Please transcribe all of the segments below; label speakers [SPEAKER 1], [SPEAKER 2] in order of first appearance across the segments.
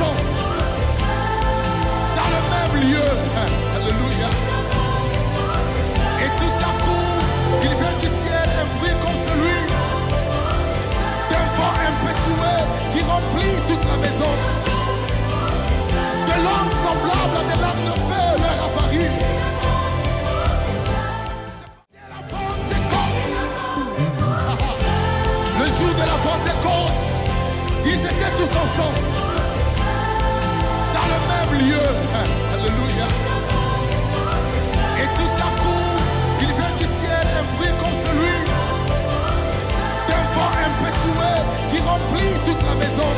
[SPEAKER 1] ensemble. Dans le même lieu. Alléluia. Et tout à coup, il vient du ciel un bruit comme celui d'un vent impétueux qui remplit toute la maison. De langues semblables à des langues de feu leur apparut. C'est la Pentecôte. Le jour de la Pentecôte, ils étaient tous ensemble. Dans le même lieu. Alléluia. Et tout à coup, il vient du ciel un bruit comme celui d'un vent impétueux qui remplit toute la maison.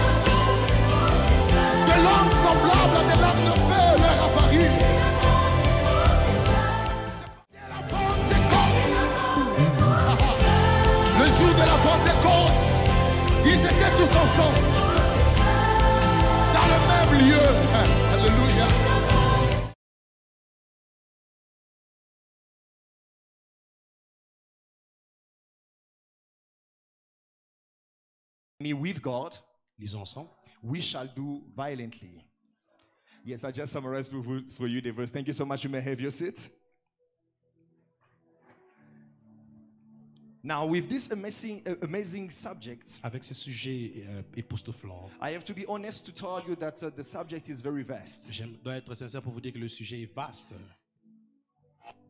[SPEAKER 1] De langues semblables à des langues de feu leur apparut. C'est la Pentecôte. Le jour de la Pentecôte, ils étaient tous ensemble. Dans le même lieu. Alléluia.
[SPEAKER 2] Me with God,
[SPEAKER 3] Lisons ensemble.
[SPEAKER 2] we shall do violently. Yes, I just summarized for you the verse. Thank you so much. You may have your seat. Now, with this amazing subject,
[SPEAKER 3] Avec ce sujet époustouflant,
[SPEAKER 2] I have to be honest to tell you that the subject is very vast.
[SPEAKER 3] je dois être sincère pour vous dire que le sujet est vaste.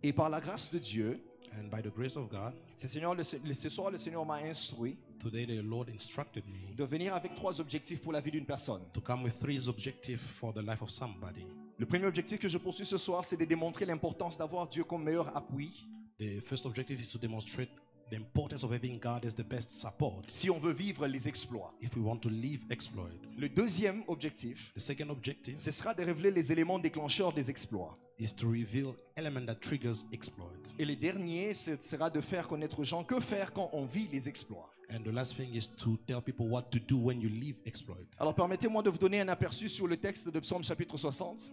[SPEAKER 2] Et par la grâce de Dieu,
[SPEAKER 3] And by the grace of God,
[SPEAKER 2] ce soir, le Seigneur m'a instruit
[SPEAKER 3] today the Lord instructed me
[SPEAKER 2] de venir avec 3 objectifs pour la vie d'une personne.
[SPEAKER 3] to come with 3 objectives for the life of somebody.
[SPEAKER 2] Le premier objectif que je poursuis ce soir, c'est de démontrer l'importance d'avoir Dieu comme meilleur appui
[SPEAKER 3] The first objective is to demonstrate the importance of having God as the best support
[SPEAKER 2] si on veut vivre les exploits.
[SPEAKER 3] if we want to live exploit.
[SPEAKER 2] Le deuxième objectif,
[SPEAKER 3] The second objective
[SPEAKER 2] ce sera de révéler les éléments déclencheurs des exploits.
[SPEAKER 3] is to reveal element that triggers exploit.
[SPEAKER 2] Et le dernier, ce sera de faire connaître aux gens que faire quand on vit les exploits.
[SPEAKER 3] And the last thing is to tell people what to do when you live exploit.
[SPEAKER 2] Alors permettez-moi de vous donner un aperçu sur le texte de Psaume chapitre 60.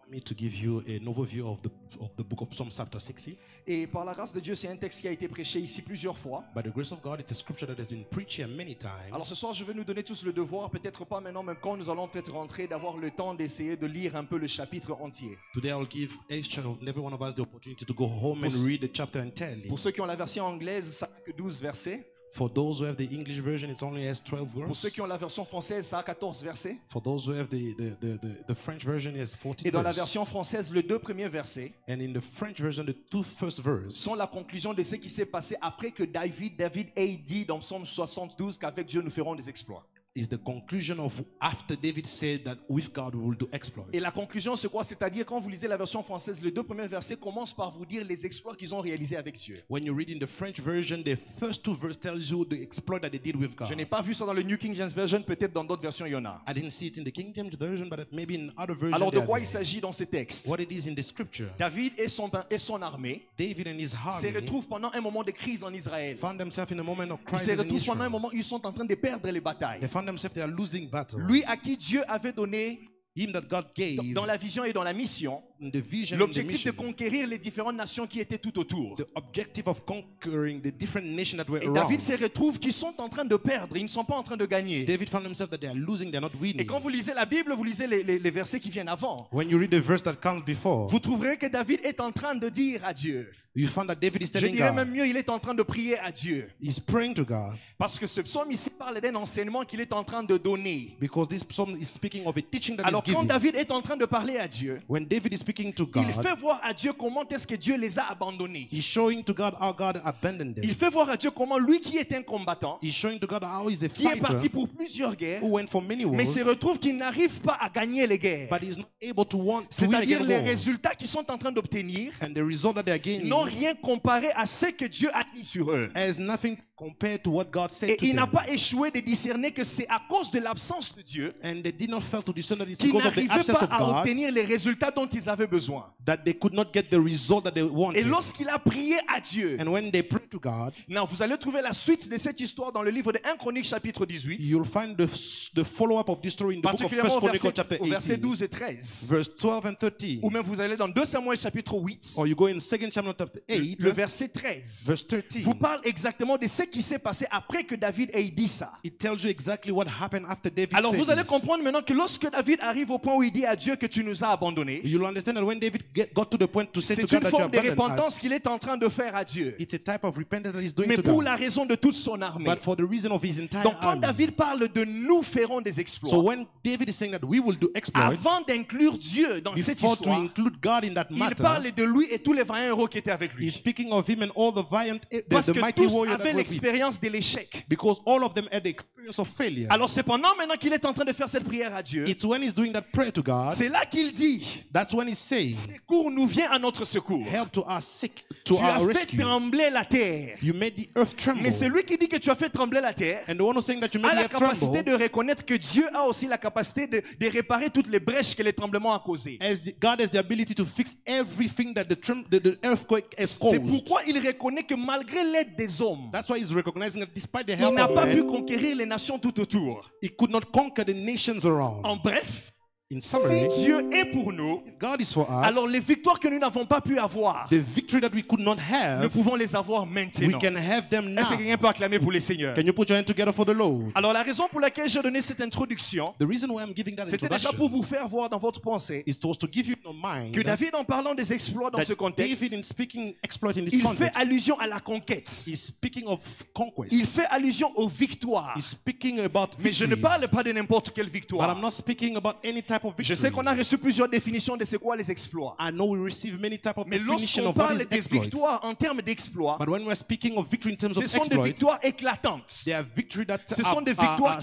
[SPEAKER 3] Me to give you an overview of the book of Psalm chapter 60.
[SPEAKER 2] Et par la grâce de Dieu, c'est un texte qui a été prêché ici plusieurs fois.
[SPEAKER 3] By the grace of God, it's a scripture that has been preached here many times.
[SPEAKER 2] Alors ce soir, je vais nous donner tous le devoir, peut-être pas maintenant, même quand nous allons peut-être rentrer, d'avoir le temps d'essayer de lire un peu le chapitre entier.
[SPEAKER 3] Today I'll give each and every one of us the opportunity to go home and read the chapter entirely.
[SPEAKER 2] Pour ceux qui ont la version anglaise, ça n'a que 12 versets.
[SPEAKER 3] For those who have the English version, it only has 12
[SPEAKER 2] Pour ceux
[SPEAKER 3] verses.
[SPEAKER 2] qui ont la version française, ça a 14 versets.
[SPEAKER 3] For those who have the French version, it has 14
[SPEAKER 2] Et dans la
[SPEAKER 3] verses.
[SPEAKER 2] version française, les 2 premiers versets
[SPEAKER 3] And in the French version, the 2 first verses
[SPEAKER 2] sont la conclusion de ce qui s'est passé après que David ait dit dans Psaume 72 qu'avec Dieu nous ferons des exploits.
[SPEAKER 3] is the conclusion of after David said that with God we will do exploits.
[SPEAKER 2] Et la conclusion, c'est quoi? C'est-à-dire, quand vous lisez la version française, les 2 premiers versets commencent par vous dire les exploits qu'ils ont réalisés avec Dieu.
[SPEAKER 3] When you read in the French version, the first 2 verses tells you the exploit that they did with God.
[SPEAKER 2] Je n'ai pas vu ça dans le New King James Version, peut-être dans d'autres versions il y en a.
[SPEAKER 3] I didn't see it in the King James version, but maybe in other versions.
[SPEAKER 2] Alors de
[SPEAKER 3] they are
[SPEAKER 2] quoi il
[SPEAKER 3] there.
[SPEAKER 2] s'agit dans ces textes?
[SPEAKER 3] What it is in the scripture.
[SPEAKER 2] David et son armée
[SPEAKER 3] David and his
[SPEAKER 2] se
[SPEAKER 3] army
[SPEAKER 2] retrouvent pendant un moment de crise en Israël.
[SPEAKER 3] found themselves in a moment of
[SPEAKER 2] Ils
[SPEAKER 3] crisis
[SPEAKER 2] se
[SPEAKER 3] in
[SPEAKER 2] retrouvent pendant un
[SPEAKER 3] Israel.
[SPEAKER 2] moment où ils sont en train de perdre les batailles.
[SPEAKER 3] They found themselves they are losing battle.
[SPEAKER 2] Lui à qui Dieu avait donné
[SPEAKER 3] Him that God gave
[SPEAKER 2] dans la vision et dans la mission
[SPEAKER 3] in the vision and the
[SPEAKER 2] l'objectif de
[SPEAKER 3] mission,
[SPEAKER 2] conquérir les différentes nations qui étaient tout autour.
[SPEAKER 3] the objective of conquering the different nations that were
[SPEAKER 2] Et
[SPEAKER 3] around.
[SPEAKER 2] David se retrouve qu'ils sont en train de perdre, ils ne sont pas en train de gagner.
[SPEAKER 3] David found himself that they are losing, they are not winning.
[SPEAKER 2] Et quand vous lisez la Bible, vous lisez les versets qui viennent avant.
[SPEAKER 3] When you read the verse that comes before,
[SPEAKER 2] Vous trouverez que David est en train de dire à Dieu.
[SPEAKER 3] you find that David is
[SPEAKER 2] Je
[SPEAKER 3] telling
[SPEAKER 2] dirais
[SPEAKER 3] God,
[SPEAKER 2] même mieux, il est en train de prier à Dieu.
[SPEAKER 3] he's praying to God,
[SPEAKER 2] Parce que ce psaume ici parle d'un enseignement qu'il est en train de donner.
[SPEAKER 3] because this psalm is speaking of a teaching that
[SPEAKER 2] Alors
[SPEAKER 3] is
[SPEAKER 2] quand
[SPEAKER 3] given.
[SPEAKER 2] David est en train de parler à Dieu,
[SPEAKER 3] When David is speaking to God,
[SPEAKER 2] il fait voir à Dieu comment est-ce que Dieu les a abandonnés.
[SPEAKER 3] he's showing to God how God abandoned them.
[SPEAKER 2] Il fait voir à Dieu comment lui qui est un combattant,
[SPEAKER 3] He's showing to God how he's a
[SPEAKER 2] qui est parti
[SPEAKER 3] fighter
[SPEAKER 2] pour plusieurs guerres,
[SPEAKER 3] who went for many
[SPEAKER 2] mais
[SPEAKER 3] wars,
[SPEAKER 2] se retrouve qu'il n'arrive pas à gagner les guerres.
[SPEAKER 3] but he's not able to win
[SPEAKER 2] C'est-à-dire
[SPEAKER 3] again
[SPEAKER 2] les
[SPEAKER 3] wars.
[SPEAKER 2] résultats qu'ils sont en train d'obtenir
[SPEAKER 3] And the result that they are gaining
[SPEAKER 2] n'ont rien comparé à ce que Dieu a dit sur eux.
[SPEAKER 3] has nothing compared to what God said
[SPEAKER 2] Et
[SPEAKER 3] to
[SPEAKER 2] il n'a
[SPEAKER 3] them.
[SPEAKER 2] pas échoué de discerner que c'est à cause de l'absence de Dieu
[SPEAKER 3] And they did not fail to discern that it's
[SPEAKER 2] qu'ils
[SPEAKER 3] because of the
[SPEAKER 2] n'arrivaient
[SPEAKER 3] absence
[SPEAKER 2] pas
[SPEAKER 3] of
[SPEAKER 2] à
[SPEAKER 3] God,
[SPEAKER 2] obtenir les résultats dont ils avaient besoin.
[SPEAKER 3] that they could not get the result that they
[SPEAKER 2] Et
[SPEAKER 3] wanted.
[SPEAKER 2] lorsqu'il a prié à Dieu,
[SPEAKER 3] And when they prayed to God,
[SPEAKER 2] non, vous allez trouver la suite de cette histoire dans le livre de 1 Chroniques chapitre 18,
[SPEAKER 3] you'll find the follow-up of this story in the book of 1
[SPEAKER 2] particulièrement
[SPEAKER 3] Chronicles chapter
[SPEAKER 2] au verset
[SPEAKER 3] 18,
[SPEAKER 2] 12 et 13.
[SPEAKER 3] verse 12 and 13.
[SPEAKER 2] Ou même vous allez dans 2 Samuel chapitre 8,
[SPEAKER 3] Or you go in 2 Samuel chapter 8,
[SPEAKER 2] le verset 13.
[SPEAKER 3] verse 13.
[SPEAKER 2] Vous parle exactement de ce qui s'est passé après que David ait dit ça.
[SPEAKER 3] It tells you exactly what happened after David
[SPEAKER 2] Alors
[SPEAKER 3] said
[SPEAKER 2] vous allez
[SPEAKER 3] this.
[SPEAKER 2] comprendre maintenant que lorsque David arrive au point où il dit à Dieu que tu nous as abandonnés,
[SPEAKER 3] You'll understand that when David got to the point to say to
[SPEAKER 2] c'est
[SPEAKER 3] God
[SPEAKER 2] une
[SPEAKER 3] that you
[SPEAKER 2] forme de
[SPEAKER 3] abandoned
[SPEAKER 2] repentance
[SPEAKER 3] us,
[SPEAKER 2] qu'il est en train de faire à Dieu.
[SPEAKER 3] it's a type of repentance that he's doing
[SPEAKER 2] Mais
[SPEAKER 3] to
[SPEAKER 2] pour
[SPEAKER 3] God.
[SPEAKER 2] la raison de toute son armée.
[SPEAKER 3] But for the reason of his entire
[SPEAKER 2] Donc quand
[SPEAKER 3] army.
[SPEAKER 2] David parle de nous ferons des exploits,
[SPEAKER 3] So when David is saying that we will do exploits,
[SPEAKER 2] avant d'inclure Dieu dans cette
[SPEAKER 3] before to
[SPEAKER 2] histoire,
[SPEAKER 3] include God in that
[SPEAKER 2] il
[SPEAKER 3] matter,
[SPEAKER 2] parle de lui et tous les vaillants héros qui étaient avec
[SPEAKER 3] he's
[SPEAKER 2] lui.
[SPEAKER 3] speaking of him and all the valiant,
[SPEAKER 2] Parce
[SPEAKER 3] the
[SPEAKER 2] que
[SPEAKER 3] mighty
[SPEAKER 2] tous
[SPEAKER 3] warriors that
[SPEAKER 2] avaient
[SPEAKER 3] were with him.
[SPEAKER 2] l'expérience de l'échec.
[SPEAKER 3] Because all of them had the experience of failure.
[SPEAKER 2] Alors c'est pendant maintenant qu'il est en train de faire cette prière à Dieu,
[SPEAKER 3] It's when he's doing that prayer to God,
[SPEAKER 2] c'est là qu'il dit,
[SPEAKER 3] that's when he's saying,
[SPEAKER 2] secours nous vient à notre secours.
[SPEAKER 3] help to our sick, to
[SPEAKER 2] Tu as
[SPEAKER 3] our
[SPEAKER 2] fait
[SPEAKER 3] rescue.
[SPEAKER 2] trembler la terre.
[SPEAKER 3] You made the earth tremble.
[SPEAKER 2] Mais celui qui dit que tu as fait trembler la terre
[SPEAKER 3] And the one who's saying that you made
[SPEAKER 2] a
[SPEAKER 3] the
[SPEAKER 2] la
[SPEAKER 3] earth
[SPEAKER 2] capacité
[SPEAKER 3] tremble,
[SPEAKER 2] de reconnaître que Dieu a aussi la capacité de réparer toutes les brèches que les tremblements ont causées.
[SPEAKER 3] God has the ability to fix everything that the earthquake has
[SPEAKER 2] C'est
[SPEAKER 3] caused.
[SPEAKER 2] pourquoi il reconnaît que malgré l'aide des hommes,
[SPEAKER 3] That's why he's recognizing that despite the
[SPEAKER 2] il
[SPEAKER 3] help
[SPEAKER 2] n'a
[SPEAKER 3] of
[SPEAKER 2] pas pu
[SPEAKER 3] men,
[SPEAKER 2] conquérir les nations tout autour.
[SPEAKER 3] he could not conquer the nations around.
[SPEAKER 2] En bref,
[SPEAKER 3] In
[SPEAKER 2] si
[SPEAKER 3] summary,
[SPEAKER 2] Dieu est pour nous,
[SPEAKER 3] God is for us.
[SPEAKER 2] alors les victoires que nous n'avons pas pu avoir,
[SPEAKER 3] The victory that we could not
[SPEAKER 2] nous
[SPEAKER 3] have,
[SPEAKER 2] pouvons les avoir
[SPEAKER 3] we
[SPEAKER 2] maintenant.
[SPEAKER 3] can have them now.
[SPEAKER 2] Est-ce que quelqu'un peut acclamer pour les seigneurs?
[SPEAKER 3] Can you put your hand together for the Lord?
[SPEAKER 2] Alors la raison pour laquelle j'ai donné cette introduction,
[SPEAKER 3] The reason why I'm giving that
[SPEAKER 2] c'était déjà
[SPEAKER 3] introduction
[SPEAKER 2] pour vous faire voir dans votre pensée
[SPEAKER 3] is to give you in mind
[SPEAKER 2] que David, en parlant des exploits dans
[SPEAKER 3] that
[SPEAKER 2] ce contexte,
[SPEAKER 3] David, in speaking exploit in this
[SPEAKER 2] il fait
[SPEAKER 3] context,
[SPEAKER 2] allusion à la conquête.
[SPEAKER 3] is speaking of conquest.
[SPEAKER 2] Il fait allusion aux victoires.
[SPEAKER 3] He's speaking about
[SPEAKER 2] Mais je ne
[SPEAKER 3] victories.
[SPEAKER 2] parle pas de n'importe quelle
[SPEAKER 3] But
[SPEAKER 2] victoire.
[SPEAKER 3] I'm not speaking about any type of
[SPEAKER 2] Je
[SPEAKER 3] victory.
[SPEAKER 2] sais qu'on a reçu plusieurs définitions de c'est quoi les exploits.
[SPEAKER 3] I know we receive many type of
[SPEAKER 2] Mais
[SPEAKER 3] definition
[SPEAKER 2] lorsqu'on
[SPEAKER 3] of what
[SPEAKER 2] parle
[SPEAKER 3] is
[SPEAKER 2] des
[SPEAKER 3] exploit.
[SPEAKER 2] victoires en termes d'exploits,
[SPEAKER 3] But when we're speaking of victory in terms
[SPEAKER 2] ce
[SPEAKER 3] of
[SPEAKER 2] sont des
[SPEAKER 3] exploit,
[SPEAKER 2] victoires éclatantes.
[SPEAKER 3] they are victory that
[SPEAKER 2] Ce sont des victoires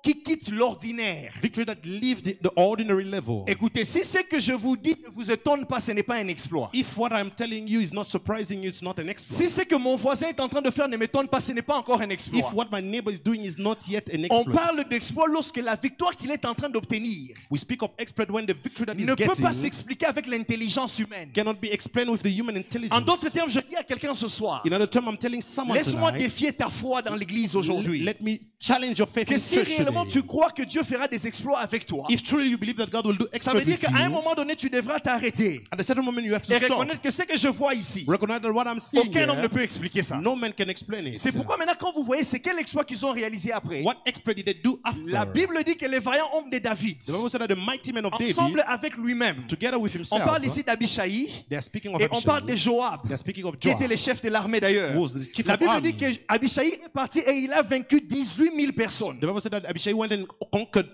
[SPEAKER 2] qui quittent l'ordinaire.
[SPEAKER 3] victory that leave the ordinary level.
[SPEAKER 2] Écoutez, si ce que je vous dis ne vous étonne pas, ce n'est pas un exploit.
[SPEAKER 3] If what I'm telling you is not surprising you, it's not an exploit.
[SPEAKER 2] Si ce que mon voisin est en train de faire ne m'étonne pas, ce n'est pas encore un
[SPEAKER 3] If
[SPEAKER 2] exploit.
[SPEAKER 3] what my neighbor is doing is not yet an
[SPEAKER 2] On
[SPEAKER 3] exploit.
[SPEAKER 2] parle d'exploit lorsque la victoire qu'il est en train d'obtenir
[SPEAKER 3] We speak of exploit when the victory that he's
[SPEAKER 2] ne peut pas
[SPEAKER 3] getting
[SPEAKER 2] s'expliquer avec l'intelligence humaine.
[SPEAKER 3] cannot be explained with the human
[SPEAKER 2] En
[SPEAKER 3] intelligence.
[SPEAKER 2] d'autres termes, je dis à quelqu'un ce soir,
[SPEAKER 3] In other terms, I'm telling someone
[SPEAKER 2] laisse-moi
[SPEAKER 3] tonight,
[SPEAKER 2] défier ta foi dans l'église aujourd'hui.
[SPEAKER 3] let me challenge your faith
[SPEAKER 2] Que
[SPEAKER 3] in
[SPEAKER 2] si
[SPEAKER 3] church
[SPEAKER 2] réellement
[SPEAKER 3] today.
[SPEAKER 2] tu crois que Dieu fera des exploits avec toi,
[SPEAKER 3] If truly you believe that God will do
[SPEAKER 2] ça
[SPEAKER 3] exploit
[SPEAKER 2] veut dire
[SPEAKER 3] with
[SPEAKER 2] qu'à un
[SPEAKER 3] you,
[SPEAKER 2] moment donné, tu devras t'arrêter
[SPEAKER 3] at a certain moment you have to
[SPEAKER 2] et
[SPEAKER 3] stop.
[SPEAKER 2] reconnaître que ce que je vois ici,
[SPEAKER 3] Recognize that what I'm seeing
[SPEAKER 2] aucun homme ne
[SPEAKER 3] here,
[SPEAKER 2] peut expliquer ça.
[SPEAKER 3] no man can explain it.
[SPEAKER 2] C'est pourquoi maintenant, quand vous voyez c'est quel exploit qu'ils ont réalisé après,
[SPEAKER 3] What exploit did they do after?
[SPEAKER 2] la Bible dit que les vaillants hommes de David,
[SPEAKER 3] The Bible said that the mighty men of
[SPEAKER 2] ensemble
[SPEAKER 3] David,
[SPEAKER 2] avec lui-même,
[SPEAKER 3] together with
[SPEAKER 2] on
[SPEAKER 3] himself,
[SPEAKER 2] parle ici d'Abishai
[SPEAKER 3] they are speaking of
[SPEAKER 2] et on parle de
[SPEAKER 3] Abishai.
[SPEAKER 2] Joab,
[SPEAKER 3] They are speaking of
[SPEAKER 2] qui était
[SPEAKER 3] Joab.
[SPEAKER 2] le chef de l'armée d'ailleurs.
[SPEAKER 3] Who was the chief
[SPEAKER 2] La
[SPEAKER 3] of
[SPEAKER 2] Bible
[SPEAKER 3] army.
[SPEAKER 2] dit qu'Abishai est parti et il a vaincu 18 000 personnes.
[SPEAKER 3] The Bible said that Abishai went and conquered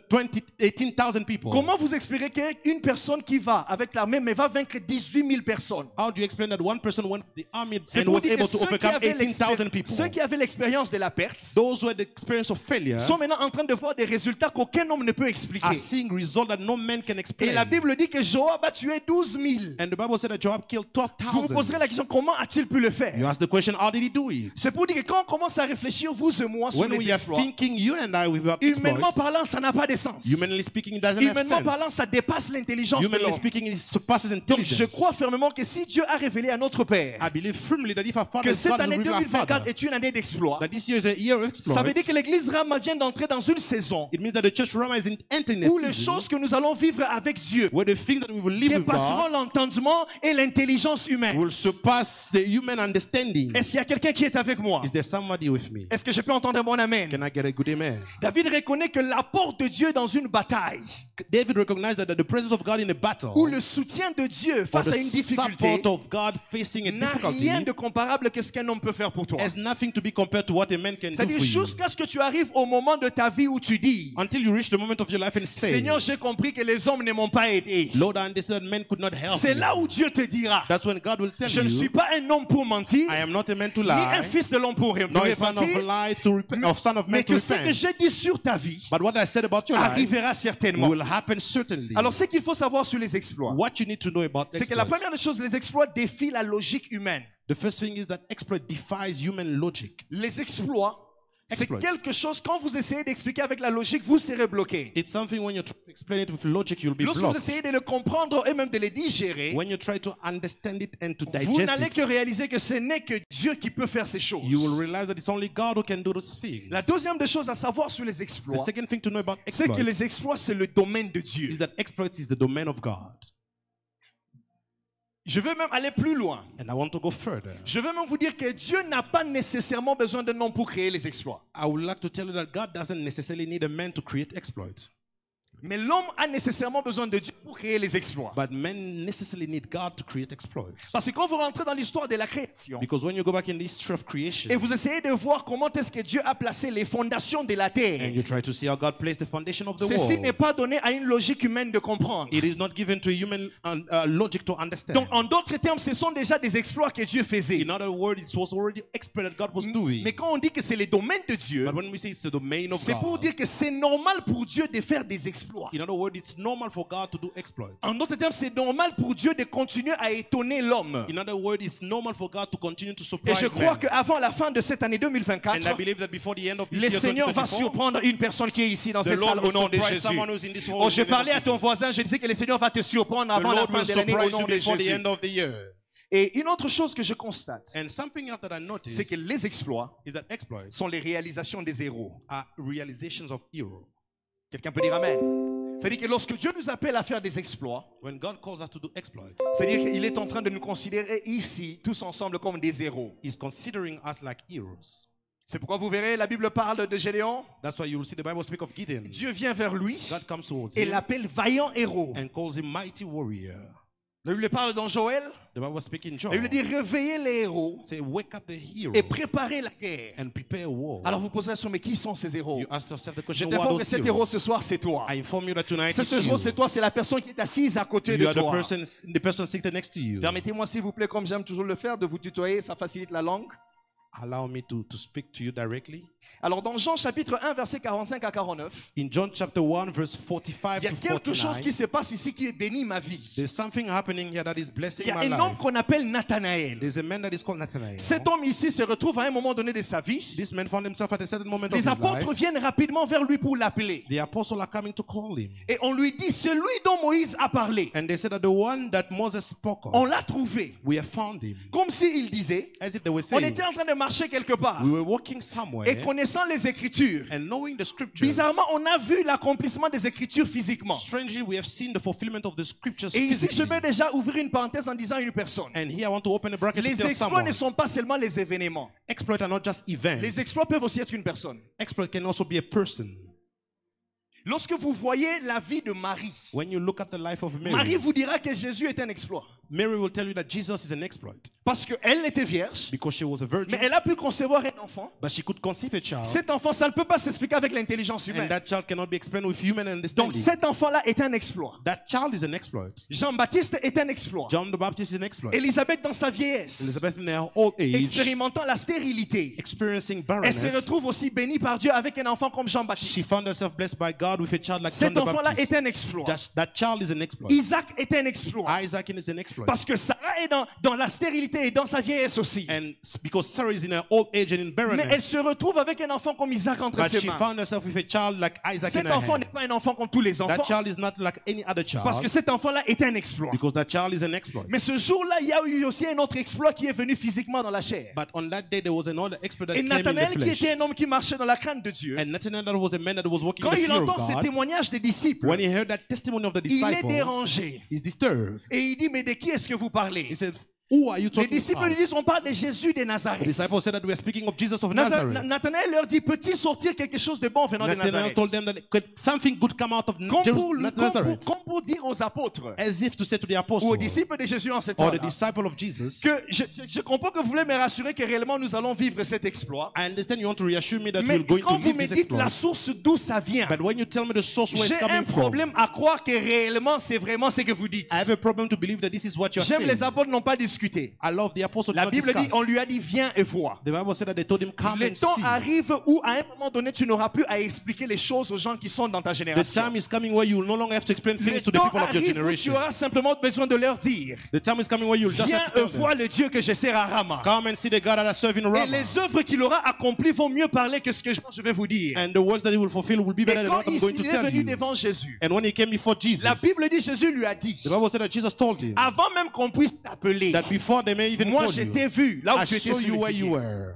[SPEAKER 3] 18,000 people.
[SPEAKER 2] Comment vous expliquez qu'une personne qui va avec l'armée mais va vaincre 18 000 personnes?
[SPEAKER 3] How do you explain that one person went to the army
[SPEAKER 2] C'est
[SPEAKER 3] and
[SPEAKER 2] pour
[SPEAKER 3] was
[SPEAKER 2] dire que
[SPEAKER 3] able to overcome 18,000 people?
[SPEAKER 2] ceux qui avaient l'expérience de la perte
[SPEAKER 3] Those who had the experience of failure
[SPEAKER 2] sont maintenant en train de voir des résultats qu'aucun homme ne peut expliquer.
[SPEAKER 3] are seeing results that no man can
[SPEAKER 2] Et
[SPEAKER 3] explain.
[SPEAKER 2] la Bible dit que Joab a tué 12 000.
[SPEAKER 3] And the Bible said that Joab killed
[SPEAKER 2] Vous vous poserez
[SPEAKER 3] 12,000.
[SPEAKER 2] la question, comment a-t-il pu le
[SPEAKER 3] You
[SPEAKER 2] faire?
[SPEAKER 3] ask the question, how did he do it?
[SPEAKER 2] C'est pour dire que quand on commence à réfléchir, vous et moi, sur
[SPEAKER 3] When
[SPEAKER 2] les
[SPEAKER 3] we are
[SPEAKER 2] exploits,
[SPEAKER 3] thinking, you and I, about
[SPEAKER 2] humainement
[SPEAKER 3] exploits,
[SPEAKER 2] parlant, ça n'a pas de sens.
[SPEAKER 3] humanly speaking, it doesn't have
[SPEAKER 2] Humainement parlant,
[SPEAKER 3] sense.
[SPEAKER 2] ça dépasse l'intelligence de
[SPEAKER 3] Humanly
[SPEAKER 2] l'homme.
[SPEAKER 3] speaking, it surpasses
[SPEAKER 2] Donc
[SPEAKER 3] intelligence.
[SPEAKER 2] je crois fermement que si Dieu a révélé à notre Père
[SPEAKER 3] I believe firmly that if our Father
[SPEAKER 2] que
[SPEAKER 3] is
[SPEAKER 2] cette
[SPEAKER 3] God,
[SPEAKER 2] année
[SPEAKER 3] will reveal our
[SPEAKER 2] 2024
[SPEAKER 3] Father,
[SPEAKER 2] est une année d'exploit,
[SPEAKER 3] that this year is a year of exploits.
[SPEAKER 2] ça veut dire que l'église Rama vient d'entrer dans une saison
[SPEAKER 3] It means that the church Rama is entering a
[SPEAKER 2] où les
[SPEAKER 3] season
[SPEAKER 2] choses que nous allons vivre avec Dieu
[SPEAKER 3] where the things that we will live with
[SPEAKER 2] dépasseront
[SPEAKER 3] God
[SPEAKER 2] l'entendement et l'intelligence humaine.
[SPEAKER 3] will surpass the human understanding.
[SPEAKER 2] Est-ce qu'il y a quelqu'un qui est avec moi?
[SPEAKER 3] Is there somebody with me?
[SPEAKER 2] Est-ce que je peux entendre un bon amen?
[SPEAKER 3] Can I get a good amen?
[SPEAKER 2] David reconnaît que l'apport de Dieu dans une bataille
[SPEAKER 3] David recognized that the presence of God in a battle,
[SPEAKER 2] ou le soutien de Dieu
[SPEAKER 3] or
[SPEAKER 2] face
[SPEAKER 3] the
[SPEAKER 2] à une difficulté
[SPEAKER 3] support of God facing a
[SPEAKER 2] n'a
[SPEAKER 3] difficulty,
[SPEAKER 2] rien de comparable que ce qu'un homme peut faire pour toi.
[SPEAKER 3] has nothing to be compared to what a man can do
[SPEAKER 2] C'est-à-dire
[SPEAKER 3] for you.
[SPEAKER 2] jusqu'à ce que tu arrives au moment de ta vie où tu dis,
[SPEAKER 3] Until you reach the moment of your life and say,
[SPEAKER 2] Seigneur, j'ai compris que les hommes ne m'ont pas aidé.
[SPEAKER 3] Lord, I understand that men could not help
[SPEAKER 2] C'est
[SPEAKER 3] me.
[SPEAKER 2] là où Dieu te dira,
[SPEAKER 3] That's when God will tell
[SPEAKER 2] je ne suis
[SPEAKER 3] you,
[SPEAKER 2] pas un homme pour mentir,
[SPEAKER 3] I am not a man to
[SPEAKER 2] ni un
[SPEAKER 3] lie,
[SPEAKER 2] fils de l'homme pour
[SPEAKER 3] nor a son of
[SPEAKER 2] repentir,
[SPEAKER 3] lie to repent, or son of man
[SPEAKER 2] mais
[SPEAKER 3] to
[SPEAKER 2] que ce que
[SPEAKER 3] repent.
[SPEAKER 2] j'ai dit sur ta vie
[SPEAKER 3] But what I said about your life
[SPEAKER 2] arrivera certainement.
[SPEAKER 3] will happen certainly.
[SPEAKER 2] Alors, ce qu'il faut savoir sur les exploits,
[SPEAKER 3] What you need to know about
[SPEAKER 2] c'est que la
[SPEAKER 3] exploits,
[SPEAKER 2] première des choses, les exploits défient la logique humaine.
[SPEAKER 3] the first thing is that exploit defies human logic.
[SPEAKER 2] Les exploits C'est
[SPEAKER 3] exploits.
[SPEAKER 2] quelque chose, quand vous essayez d'expliquer avec la logique, vous serez bloqué.
[SPEAKER 3] It's something when you try to explain it with logic, you'll be
[SPEAKER 2] Lorsque vous
[SPEAKER 3] blocked.
[SPEAKER 2] essayez de le comprendre et même de le digérer,
[SPEAKER 3] When you try to understand it and to
[SPEAKER 2] vous
[SPEAKER 3] digest
[SPEAKER 2] n'allez que
[SPEAKER 3] it,
[SPEAKER 2] réaliser que ce n'est que Dieu qui peut faire ces choses.
[SPEAKER 3] you will realize that it's only God who can do those things.
[SPEAKER 2] La deuxième des choses à savoir sur les
[SPEAKER 3] The
[SPEAKER 2] exploits,
[SPEAKER 3] second thing to know about
[SPEAKER 2] c'est que
[SPEAKER 3] exploits
[SPEAKER 2] les exploits, c'est le domaine de Dieu.
[SPEAKER 3] is that exploits is the domain of God.
[SPEAKER 2] Je veux même aller plus loin.
[SPEAKER 3] And I want to go further.
[SPEAKER 2] Je veux même vous dire que Dieu n'a pas nécessairement besoin d'un homme pour créer les exploits.
[SPEAKER 3] I would like to tell you that God doesn't necessarily need a man to create exploits.
[SPEAKER 2] Mais l'homme a nécessairement besoin de Dieu pour créer les exploits.
[SPEAKER 3] But men necessarily need God to create exploits.
[SPEAKER 2] Parce que quand vous rentrez dans l'histoire de la création,
[SPEAKER 3] Because when you go back in the history of creation
[SPEAKER 2] et vous essayez de voir comment est-ce que Dieu a placé les fondations de la terre,
[SPEAKER 3] and you try to see how God placed the foundation of the
[SPEAKER 2] ceci n'est
[SPEAKER 3] world,
[SPEAKER 2] pas donné à une logique humaine de comprendre.
[SPEAKER 3] it is not given to a human logic to understand.
[SPEAKER 2] Donc, en d'autres termes, ce sont déjà des exploits que Dieu faisait.
[SPEAKER 3] In other words, it was already exploit that God was doing.
[SPEAKER 2] Mais quand on dit que c'est les domaines de Dieu,
[SPEAKER 3] But when we say it's the domain of
[SPEAKER 2] c'est pour
[SPEAKER 3] God,
[SPEAKER 2] dire que c'est normal pour Dieu de faire des exploits.
[SPEAKER 3] in other words, it's normal for God to do exploits.
[SPEAKER 2] En d'autres termes, c'est normal pour Dieu de continuer à étonner l'homme.
[SPEAKER 3] In other words, it's normal for God to continue to
[SPEAKER 2] Et
[SPEAKER 3] surprise
[SPEAKER 2] je crois
[SPEAKER 3] man.
[SPEAKER 2] qu'avant la fin de cette année 2024,
[SPEAKER 3] And I believe that before the end of this
[SPEAKER 2] le
[SPEAKER 3] year
[SPEAKER 2] Seigneur va
[SPEAKER 3] 2024,
[SPEAKER 2] surprendre une personne qui est ici dans
[SPEAKER 3] the
[SPEAKER 2] cette
[SPEAKER 3] Lord
[SPEAKER 2] salle au
[SPEAKER 3] will
[SPEAKER 2] nom de
[SPEAKER 3] surprise
[SPEAKER 2] Jésus.
[SPEAKER 3] someone who's in this world
[SPEAKER 2] Oh,
[SPEAKER 3] in
[SPEAKER 2] je
[SPEAKER 3] the name
[SPEAKER 2] parlais
[SPEAKER 3] of
[SPEAKER 2] à ton
[SPEAKER 3] Jesus.
[SPEAKER 2] voisin, je disais que le Seigneur va te surprendre
[SPEAKER 3] The
[SPEAKER 2] avant la
[SPEAKER 3] Lord
[SPEAKER 2] fin
[SPEAKER 3] will
[SPEAKER 2] de l'année au
[SPEAKER 3] surprise
[SPEAKER 2] nom
[SPEAKER 3] you
[SPEAKER 2] de
[SPEAKER 3] before the
[SPEAKER 2] Jésus.
[SPEAKER 3] end of the year.
[SPEAKER 2] Et une autre chose que je constate,
[SPEAKER 3] And something else that I noticed
[SPEAKER 2] c'est que les exploits
[SPEAKER 3] is that exploits
[SPEAKER 2] sont les réalisations des héros.
[SPEAKER 3] are realizations of heroes.
[SPEAKER 2] Quelqu'un peut dire Amen. C'est-à-dire que lorsque Dieu nous appelle à faire des exploits,
[SPEAKER 3] When God calls us to do exploits,
[SPEAKER 2] c'est-à-dire qu'il est en train de nous considérer ici, tous ensemble, comme des héros.
[SPEAKER 3] He's considering us like heroes.
[SPEAKER 2] C'est pourquoi vous verrez, la Bible parle de Gédéon.
[SPEAKER 3] That's why you will see the Bible speak of Gideon.
[SPEAKER 2] Dieu vient vers lui
[SPEAKER 3] God comes towards
[SPEAKER 2] et
[SPEAKER 3] him
[SPEAKER 2] l'appelle vaillant héros.
[SPEAKER 3] and calls him mighty warrior.
[SPEAKER 2] La Bible parle dans Joël.
[SPEAKER 3] The Bible speaks in John.
[SPEAKER 2] La Bible dit réveillez les héros
[SPEAKER 3] Say, wake up the hero
[SPEAKER 2] et préparez la guerre.
[SPEAKER 3] and prepare war.
[SPEAKER 2] Alors vous posez la question, mais qui sont ces héros?
[SPEAKER 3] You ask yourself the
[SPEAKER 2] Je
[SPEAKER 3] question,
[SPEAKER 2] t'informe
[SPEAKER 3] what
[SPEAKER 2] que
[SPEAKER 3] are
[SPEAKER 2] cet
[SPEAKER 3] those
[SPEAKER 2] héros
[SPEAKER 3] heroes?
[SPEAKER 2] ce soir, c'est toi.
[SPEAKER 3] I inform you that tonight
[SPEAKER 2] Ce
[SPEAKER 3] it's
[SPEAKER 2] héros,
[SPEAKER 3] you.
[SPEAKER 2] c'est toi, c'est la personne qui est assise à côté
[SPEAKER 3] You
[SPEAKER 2] de
[SPEAKER 3] are
[SPEAKER 2] toi.
[SPEAKER 3] the person sitting next to you.
[SPEAKER 2] Permettez-moi, s'il vous plaît, comme j'aime toujours le faire, de vous tutoyer, ça facilite la langue.
[SPEAKER 3] Allow me to speak to you directly.
[SPEAKER 2] Alors dans Jean chapitre 1, versets 45 à 49,
[SPEAKER 3] In John chapter 1, verse 45
[SPEAKER 2] il y a
[SPEAKER 3] to
[SPEAKER 2] quelque chose
[SPEAKER 3] 49,
[SPEAKER 2] qui se passe ici qui bénit ma vie.
[SPEAKER 3] there's something happening here that is blessing
[SPEAKER 2] Il y a
[SPEAKER 3] my
[SPEAKER 2] un homme
[SPEAKER 3] life.
[SPEAKER 2] qu'on appelle Nathanaël.
[SPEAKER 3] There's a man that is called Nathanael.
[SPEAKER 2] Cet homme ici se retrouve à un moment donné de sa vie.
[SPEAKER 3] This man found himself at a certain moment of
[SPEAKER 2] Les
[SPEAKER 3] his
[SPEAKER 2] apôtres
[SPEAKER 3] life.
[SPEAKER 2] viennent rapidement vers lui pour l'appeler.
[SPEAKER 3] The apostles are coming to call him.
[SPEAKER 2] Et on lui dit, celui dont Moïse a parlé,
[SPEAKER 3] And they said that the one that Moses spoke
[SPEAKER 2] on
[SPEAKER 3] of,
[SPEAKER 2] l'a trouvé.
[SPEAKER 3] we have found him.
[SPEAKER 2] Comme s'il disait,
[SPEAKER 3] As if they were
[SPEAKER 2] on
[SPEAKER 3] saying,
[SPEAKER 2] était en train de marcher quelque part.
[SPEAKER 3] we were walking somewhere
[SPEAKER 2] Et connaissant les Écritures,
[SPEAKER 3] and knowing the scriptures.
[SPEAKER 2] bizarrement, on a vu l'accomplissement des Écritures physiquement.
[SPEAKER 3] Strangely, we have seen the fulfillment of the scriptures
[SPEAKER 2] Et ici, je
[SPEAKER 3] physically.
[SPEAKER 2] vais déjà ouvrir une parenthèse en disant à une personne.
[SPEAKER 3] And here I want to open a bracket to
[SPEAKER 2] Les
[SPEAKER 3] tell
[SPEAKER 2] exploits
[SPEAKER 3] someone.
[SPEAKER 2] ne sont pas seulement les événements.
[SPEAKER 3] Exploits are not just events.
[SPEAKER 2] Les exploits peuvent aussi être une personne.
[SPEAKER 3] Exploit can also be a person.
[SPEAKER 2] Lorsque vous voyez la vie de Marie,
[SPEAKER 3] When you look at the life of Mary,
[SPEAKER 2] Marie vous dira que Jésus est un exploit.
[SPEAKER 3] Mary will tell you that Jesus is an exploit
[SPEAKER 2] Parce qu'elle était vierge,
[SPEAKER 3] because she was a virgin,
[SPEAKER 2] mais elle a pu concevoir un enfant.
[SPEAKER 3] but she could conceive a child,
[SPEAKER 2] Cet enfant, ça ne peut pas s'expliquer avec l'intelligence
[SPEAKER 3] and
[SPEAKER 2] humaine.
[SPEAKER 3] that child cannot be explained with human
[SPEAKER 2] Donc
[SPEAKER 3] understanding.
[SPEAKER 2] cet enfant-là est un exploit.
[SPEAKER 3] That child is an exploit.
[SPEAKER 2] Jean-Baptiste est un exploit.
[SPEAKER 3] John the Baptist is an exploit.
[SPEAKER 2] Élisabeth dans sa vieillesse,
[SPEAKER 3] Elizabeth in her old age,
[SPEAKER 2] expérimentant la stérilité,
[SPEAKER 3] experiencing
[SPEAKER 2] elle se
[SPEAKER 3] barrenness,
[SPEAKER 2] retrouve aussi bénie par Dieu avec un enfant comme
[SPEAKER 3] she
[SPEAKER 2] Jean-Baptiste.
[SPEAKER 3] found herself blessed by God with a child like John
[SPEAKER 2] Cet
[SPEAKER 3] the
[SPEAKER 2] enfant-là
[SPEAKER 3] Baptist.
[SPEAKER 2] est un exploit.
[SPEAKER 3] That child is an exploit.
[SPEAKER 2] Isaac est un exploit.
[SPEAKER 3] Isaac is an exploit.
[SPEAKER 2] Parce que Sarah est dans la stérilité et dans sa vieillesse aussi.
[SPEAKER 3] And because Sarah is in her old age and in
[SPEAKER 2] Mais elle
[SPEAKER 3] barrenness,
[SPEAKER 2] se retrouve avec un enfant comme Isaac entre
[SPEAKER 3] but
[SPEAKER 2] ses
[SPEAKER 3] she
[SPEAKER 2] mains.
[SPEAKER 3] found herself with a child like Isaac in
[SPEAKER 2] Cet
[SPEAKER 3] her
[SPEAKER 2] enfant n'est
[SPEAKER 3] hand.
[SPEAKER 2] pas un enfant comme tous les
[SPEAKER 3] That
[SPEAKER 2] enfants.
[SPEAKER 3] child is not like any other
[SPEAKER 2] Parce que
[SPEAKER 3] child
[SPEAKER 2] cet enfant-là est un exploit.
[SPEAKER 3] because that child is an exploit.
[SPEAKER 2] Mais ce jour-là, il y a eu aussi un autre exploit qui est venu physiquement dans la chair.
[SPEAKER 3] But on that day, there was another exploit that
[SPEAKER 2] Et
[SPEAKER 3] came in the
[SPEAKER 2] Nathanaël, qui
[SPEAKER 3] flesh.
[SPEAKER 2] était un homme qui marchait dans la crainte de Dieu,
[SPEAKER 3] And Nathanael, that was a man that was walking in
[SPEAKER 2] quand
[SPEAKER 3] the
[SPEAKER 2] il
[SPEAKER 3] fear of
[SPEAKER 2] entend ces
[SPEAKER 3] God.
[SPEAKER 2] témoignages des disciples,
[SPEAKER 3] When he heard that testimony of the
[SPEAKER 2] il est
[SPEAKER 3] disciples,
[SPEAKER 2] dérangé.
[SPEAKER 3] he's disturbed.
[SPEAKER 2] Et il dit, mais de qui est-ce que vous parlez?
[SPEAKER 3] He said, who are you
[SPEAKER 2] Les
[SPEAKER 3] talking
[SPEAKER 2] disciples lui
[SPEAKER 3] about?
[SPEAKER 2] disent, on parle de Jésus de
[SPEAKER 3] The
[SPEAKER 2] Nazareth.
[SPEAKER 3] disciples said that we are speaking of Jesus of Nazareth.
[SPEAKER 2] Nathanaël leur dit, peut-il sortir quelque chose de bon venant de
[SPEAKER 3] Nathanael
[SPEAKER 2] Nazareth?
[SPEAKER 3] told them that could something good come out of Nazareth.
[SPEAKER 2] Comme pour dire aux apôtres
[SPEAKER 3] As if to say to the
[SPEAKER 2] ou aux
[SPEAKER 3] apostles
[SPEAKER 2] disciples de Jésus en ce
[SPEAKER 3] or
[SPEAKER 2] temps-là,
[SPEAKER 3] the disciple of Jesus,
[SPEAKER 2] que je comprends que vous voulez me rassurer que réellement nous allons vivre cet exploit.
[SPEAKER 3] I understand you want to reassure me that
[SPEAKER 2] Mais
[SPEAKER 3] we're going
[SPEAKER 2] quand
[SPEAKER 3] to
[SPEAKER 2] vous
[SPEAKER 3] live
[SPEAKER 2] me
[SPEAKER 3] this
[SPEAKER 2] dites la
[SPEAKER 3] exploit.
[SPEAKER 2] source d'où ça vient,
[SPEAKER 3] But when you tell me the source where it's
[SPEAKER 2] j'ai un
[SPEAKER 3] coming from,
[SPEAKER 2] problème à croire que réellement c'est vraiment ce que vous dites.
[SPEAKER 3] I have a problem to believe that this is what you're
[SPEAKER 2] J'aime
[SPEAKER 3] saying.
[SPEAKER 2] les apôtres n'ont pas dit discuter.
[SPEAKER 3] I love the apostle did
[SPEAKER 2] La
[SPEAKER 3] not
[SPEAKER 2] Bible dit,
[SPEAKER 3] discuss.
[SPEAKER 2] on lui a dit, viens et vois.
[SPEAKER 3] The Bible said that they told him, come
[SPEAKER 2] Le
[SPEAKER 3] and
[SPEAKER 2] temps
[SPEAKER 3] see.
[SPEAKER 2] arrive où à un moment donné, tu n'auras plus à expliquer les choses aux gens qui sont dans ta
[SPEAKER 3] The
[SPEAKER 2] génération.
[SPEAKER 3] time is coming where you will no longer have to explain
[SPEAKER 2] Le
[SPEAKER 3] things to the
[SPEAKER 2] temps
[SPEAKER 3] people of your
[SPEAKER 2] arrive où tu
[SPEAKER 3] generation.
[SPEAKER 2] auras simplement besoin de leur dire,
[SPEAKER 3] The time is coming where you will just
[SPEAKER 2] viens
[SPEAKER 3] have to
[SPEAKER 2] et
[SPEAKER 3] tell them,
[SPEAKER 2] vois le Dieu que je sers à Rama.
[SPEAKER 3] come and see the God that I serve in
[SPEAKER 2] Et
[SPEAKER 3] Ramah.
[SPEAKER 2] les œuvres qu'il aura accomplies vont mieux parler que ce que je vais vous dire.
[SPEAKER 3] And the works that he will fulfill will be
[SPEAKER 2] Et
[SPEAKER 3] better than
[SPEAKER 2] quand
[SPEAKER 3] what I'm going to
[SPEAKER 2] il est
[SPEAKER 3] tell
[SPEAKER 2] venu
[SPEAKER 3] you.
[SPEAKER 2] devant Jésus,
[SPEAKER 3] And when he came before Jesus,
[SPEAKER 2] la Bible dit, Jésus lui a dit,
[SPEAKER 3] the Bible said that Jesus told him
[SPEAKER 2] avant même qu'on puisse t'appeler,
[SPEAKER 3] that before they may even
[SPEAKER 2] moi
[SPEAKER 3] call
[SPEAKER 2] je
[SPEAKER 3] you,
[SPEAKER 2] t'ai vu là où
[SPEAKER 3] I
[SPEAKER 2] tu étais
[SPEAKER 3] saw
[SPEAKER 2] sur
[SPEAKER 3] you
[SPEAKER 2] le
[SPEAKER 3] where you
[SPEAKER 2] figuier.
[SPEAKER 3] were.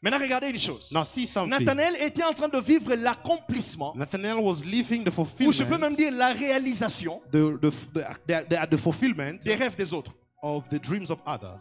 [SPEAKER 2] Maintenant regardez une chose.
[SPEAKER 3] Now see something.
[SPEAKER 2] Nathanaël était en train de vivre l'accomplissement,
[SPEAKER 3] Nathanael was living the
[SPEAKER 2] ou je peux
[SPEAKER 3] fulfillment,
[SPEAKER 2] même dire la réalisation
[SPEAKER 3] the fulfillment
[SPEAKER 2] des rêves des autres.
[SPEAKER 3] of the dreams of others.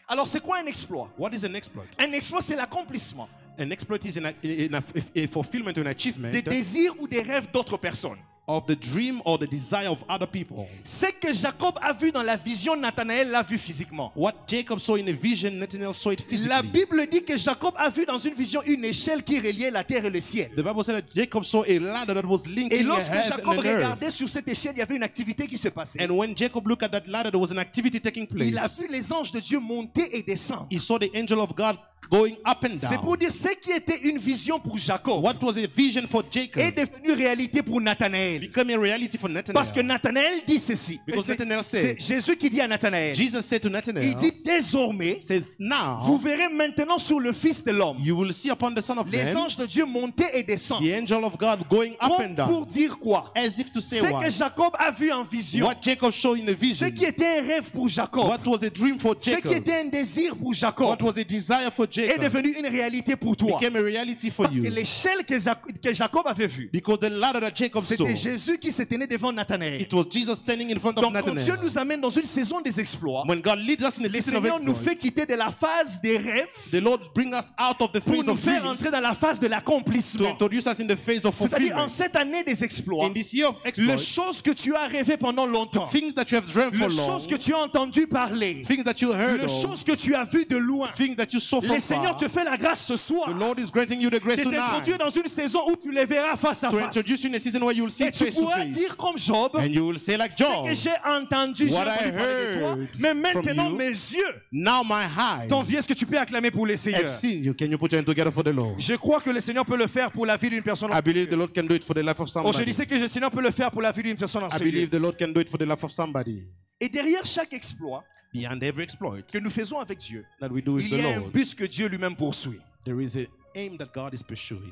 [SPEAKER 2] Alors c'est quoi un exploit?
[SPEAKER 3] What is an exploit?
[SPEAKER 2] Un exploit, c'est l'accomplissement
[SPEAKER 3] An exploit is a fulfillment or an achievement
[SPEAKER 2] des désirs ou des rêves d'autres personnes.
[SPEAKER 3] of the dream or the desire of other people.
[SPEAKER 2] Ce que Jacob a vu dans la vision, Nathanaël l'a vu physiquement.
[SPEAKER 3] What Jacob saw in a vision, Nathanael saw it physically.
[SPEAKER 2] La Bible dit que Jacob a vu dans une vision une échelle qui reliait la terre et le ciel.
[SPEAKER 3] The Bible said that Jacob saw a ladder that was
[SPEAKER 2] Et
[SPEAKER 3] linking
[SPEAKER 2] lorsque
[SPEAKER 3] heaven
[SPEAKER 2] Jacob
[SPEAKER 3] and earth.
[SPEAKER 2] regardait sur cette échelle, il y avait une activité qui se passait.
[SPEAKER 3] And when Jacob looked at that ladder, there was an activity taking
[SPEAKER 2] Il a
[SPEAKER 3] place.
[SPEAKER 2] vu les anges de Dieu monter et descendre.
[SPEAKER 3] He saw the angel of God going up and
[SPEAKER 2] C'est pour
[SPEAKER 3] down.
[SPEAKER 2] dire ce qui était une vision pour Jacob
[SPEAKER 3] What was a vision for
[SPEAKER 2] est
[SPEAKER 3] Jacob
[SPEAKER 2] devenu réalité pour Nathanaël.
[SPEAKER 3] became a reality for Nathanael.
[SPEAKER 2] Parce que Nathanaël dit ceci.
[SPEAKER 3] Because
[SPEAKER 2] C'est
[SPEAKER 3] Nathanael said-
[SPEAKER 2] c'est Jésus qui dit à Nathanaël.
[SPEAKER 3] Jesus said to
[SPEAKER 2] Il
[SPEAKER 3] Nathanael,
[SPEAKER 2] dit désormais,
[SPEAKER 3] says, now
[SPEAKER 2] vous verrez maintenant sur le Fils de l'homme
[SPEAKER 3] you will see upon the Son of
[SPEAKER 2] les
[SPEAKER 3] Man
[SPEAKER 2] anges de Dieu monter et descendre.
[SPEAKER 3] the angel of God going up and
[SPEAKER 2] Pour
[SPEAKER 3] down.
[SPEAKER 2] dire quoi?
[SPEAKER 3] As if to say
[SPEAKER 2] Ce que
[SPEAKER 3] what?
[SPEAKER 2] Jacob a vu en vision,
[SPEAKER 3] What Jacob saw in a
[SPEAKER 2] ce
[SPEAKER 3] vision.
[SPEAKER 2] qui était un rêve pour Jacob,
[SPEAKER 3] What was a dream for
[SPEAKER 2] ce qui
[SPEAKER 3] Jacob.
[SPEAKER 2] était un désir pour Jacob,
[SPEAKER 3] What was a desire for
[SPEAKER 2] est
[SPEAKER 3] Jacob
[SPEAKER 2] devenu une réalité pour toi.
[SPEAKER 3] became a reality for
[SPEAKER 2] Parce que
[SPEAKER 3] you.
[SPEAKER 2] l'échelle que Jacob avait vue,
[SPEAKER 3] Because the ladder that Jacob saw,
[SPEAKER 2] c'était Jésus qui se tenait devant Nathanaël.
[SPEAKER 3] it was Jesus standing in front of
[SPEAKER 2] Donc quand Dieu
[SPEAKER 3] Nathanael.
[SPEAKER 2] nous amène dans une saison des exploits,
[SPEAKER 3] When God leads us in a
[SPEAKER 2] le
[SPEAKER 3] season of
[SPEAKER 2] Seigneur nous
[SPEAKER 3] exploit,
[SPEAKER 2] fait quitter de la phase des rêves
[SPEAKER 3] the Lord bring us out of the
[SPEAKER 2] pour
[SPEAKER 3] phase
[SPEAKER 2] nous
[SPEAKER 3] of
[SPEAKER 2] faire
[SPEAKER 3] dreams
[SPEAKER 2] entrer dans la phase de
[SPEAKER 3] to
[SPEAKER 2] l'accomplissement.
[SPEAKER 3] introduce us in the phase of
[SPEAKER 2] C'est-à-dire en
[SPEAKER 3] fulfillment.
[SPEAKER 2] cette année des exploits,
[SPEAKER 3] In this year of
[SPEAKER 2] les
[SPEAKER 3] exploit,
[SPEAKER 2] choses que tu as rêvé pendant longtemps,
[SPEAKER 3] things that you have dreamt for
[SPEAKER 2] les
[SPEAKER 3] long,
[SPEAKER 2] choses que tu as entendu parler,
[SPEAKER 3] things that you heard
[SPEAKER 2] les
[SPEAKER 3] of,
[SPEAKER 2] choses que tu as vues de loin,
[SPEAKER 3] things that you saw
[SPEAKER 2] le
[SPEAKER 3] from
[SPEAKER 2] Seigneur
[SPEAKER 3] far,
[SPEAKER 2] te fait la grâce ce soir
[SPEAKER 3] the Lord is granting you the grace
[SPEAKER 2] de
[SPEAKER 3] tonight
[SPEAKER 2] t'introduire dans une saison où tu les verras face à
[SPEAKER 3] to
[SPEAKER 2] face.
[SPEAKER 3] introduce you in a season where you will see
[SPEAKER 2] Et
[SPEAKER 3] it
[SPEAKER 2] tu
[SPEAKER 3] face to
[SPEAKER 2] pourras
[SPEAKER 3] face.
[SPEAKER 2] dire comme Job,
[SPEAKER 3] And you will say like
[SPEAKER 2] ce
[SPEAKER 3] Job,
[SPEAKER 2] que j'ai entendu, j'ai
[SPEAKER 3] What I
[SPEAKER 2] entendu parler de toi,
[SPEAKER 3] heard
[SPEAKER 2] mais maintenant
[SPEAKER 3] from you,
[SPEAKER 2] mes yeux
[SPEAKER 3] now my eyes
[SPEAKER 2] t'ont vu. Est-ce que tu peux acclamer pour le
[SPEAKER 3] have
[SPEAKER 2] Seigneur?
[SPEAKER 3] seen you. Can you put your hand together for the Lord?
[SPEAKER 2] Je crois que le Seigneur peut le faire pour la vie d'une personne.
[SPEAKER 3] I believe the Lord can do it for the life of
[SPEAKER 2] Oh, je
[SPEAKER 3] somebody.
[SPEAKER 2] disais que le Seigneur peut le faire pour la vie d'une personne en
[SPEAKER 3] I
[SPEAKER 2] ce lieu.
[SPEAKER 3] believe the Lord can do it for the life of somebody.
[SPEAKER 2] Et derrière chaque exploit
[SPEAKER 3] Beyond every exploit
[SPEAKER 2] que nous faisons avec Dieu,
[SPEAKER 3] that we do with
[SPEAKER 2] il
[SPEAKER 3] the
[SPEAKER 2] y a un
[SPEAKER 3] Lord,
[SPEAKER 2] but que Dieu lui-même poursuit.
[SPEAKER 3] there is an aim that God is pursuing.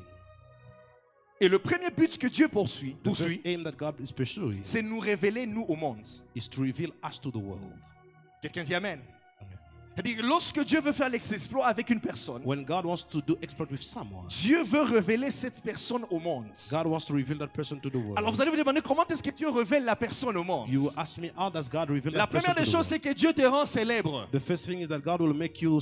[SPEAKER 2] Et le premier but que Dieu poursuit,
[SPEAKER 3] The first aim that God is pursuing
[SPEAKER 2] c'est nous révéler nous au monde.
[SPEAKER 3] is to reveal us to the world.
[SPEAKER 2] Quelqu'un dit Amen.
[SPEAKER 3] Amen.
[SPEAKER 2] C'est-à-dire, lorsque Dieu veut faire l'exploit avec une personne,
[SPEAKER 3] When God wants to do exploit with someone,
[SPEAKER 2] Dieu veut révéler cette personne au monde.
[SPEAKER 3] God wants to reveal that person to the world.
[SPEAKER 2] Alors vous allez vous demander comment est-ce que Dieu révèle la personne au monde.
[SPEAKER 3] You will ask me, how does God reveal
[SPEAKER 2] La
[SPEAKER 3] that person
[SPEAKER 2] première
[SPEAKER 3] to
[SPEAKER 2] des
[SPEAKER 3] the
[SPEAKER 2] choses,
[SPEAKER 3] world?
[SPEAKER 2] c'est que Dieu te rend célèbre.
[SPEAKER 3] The first thing is that God will make you,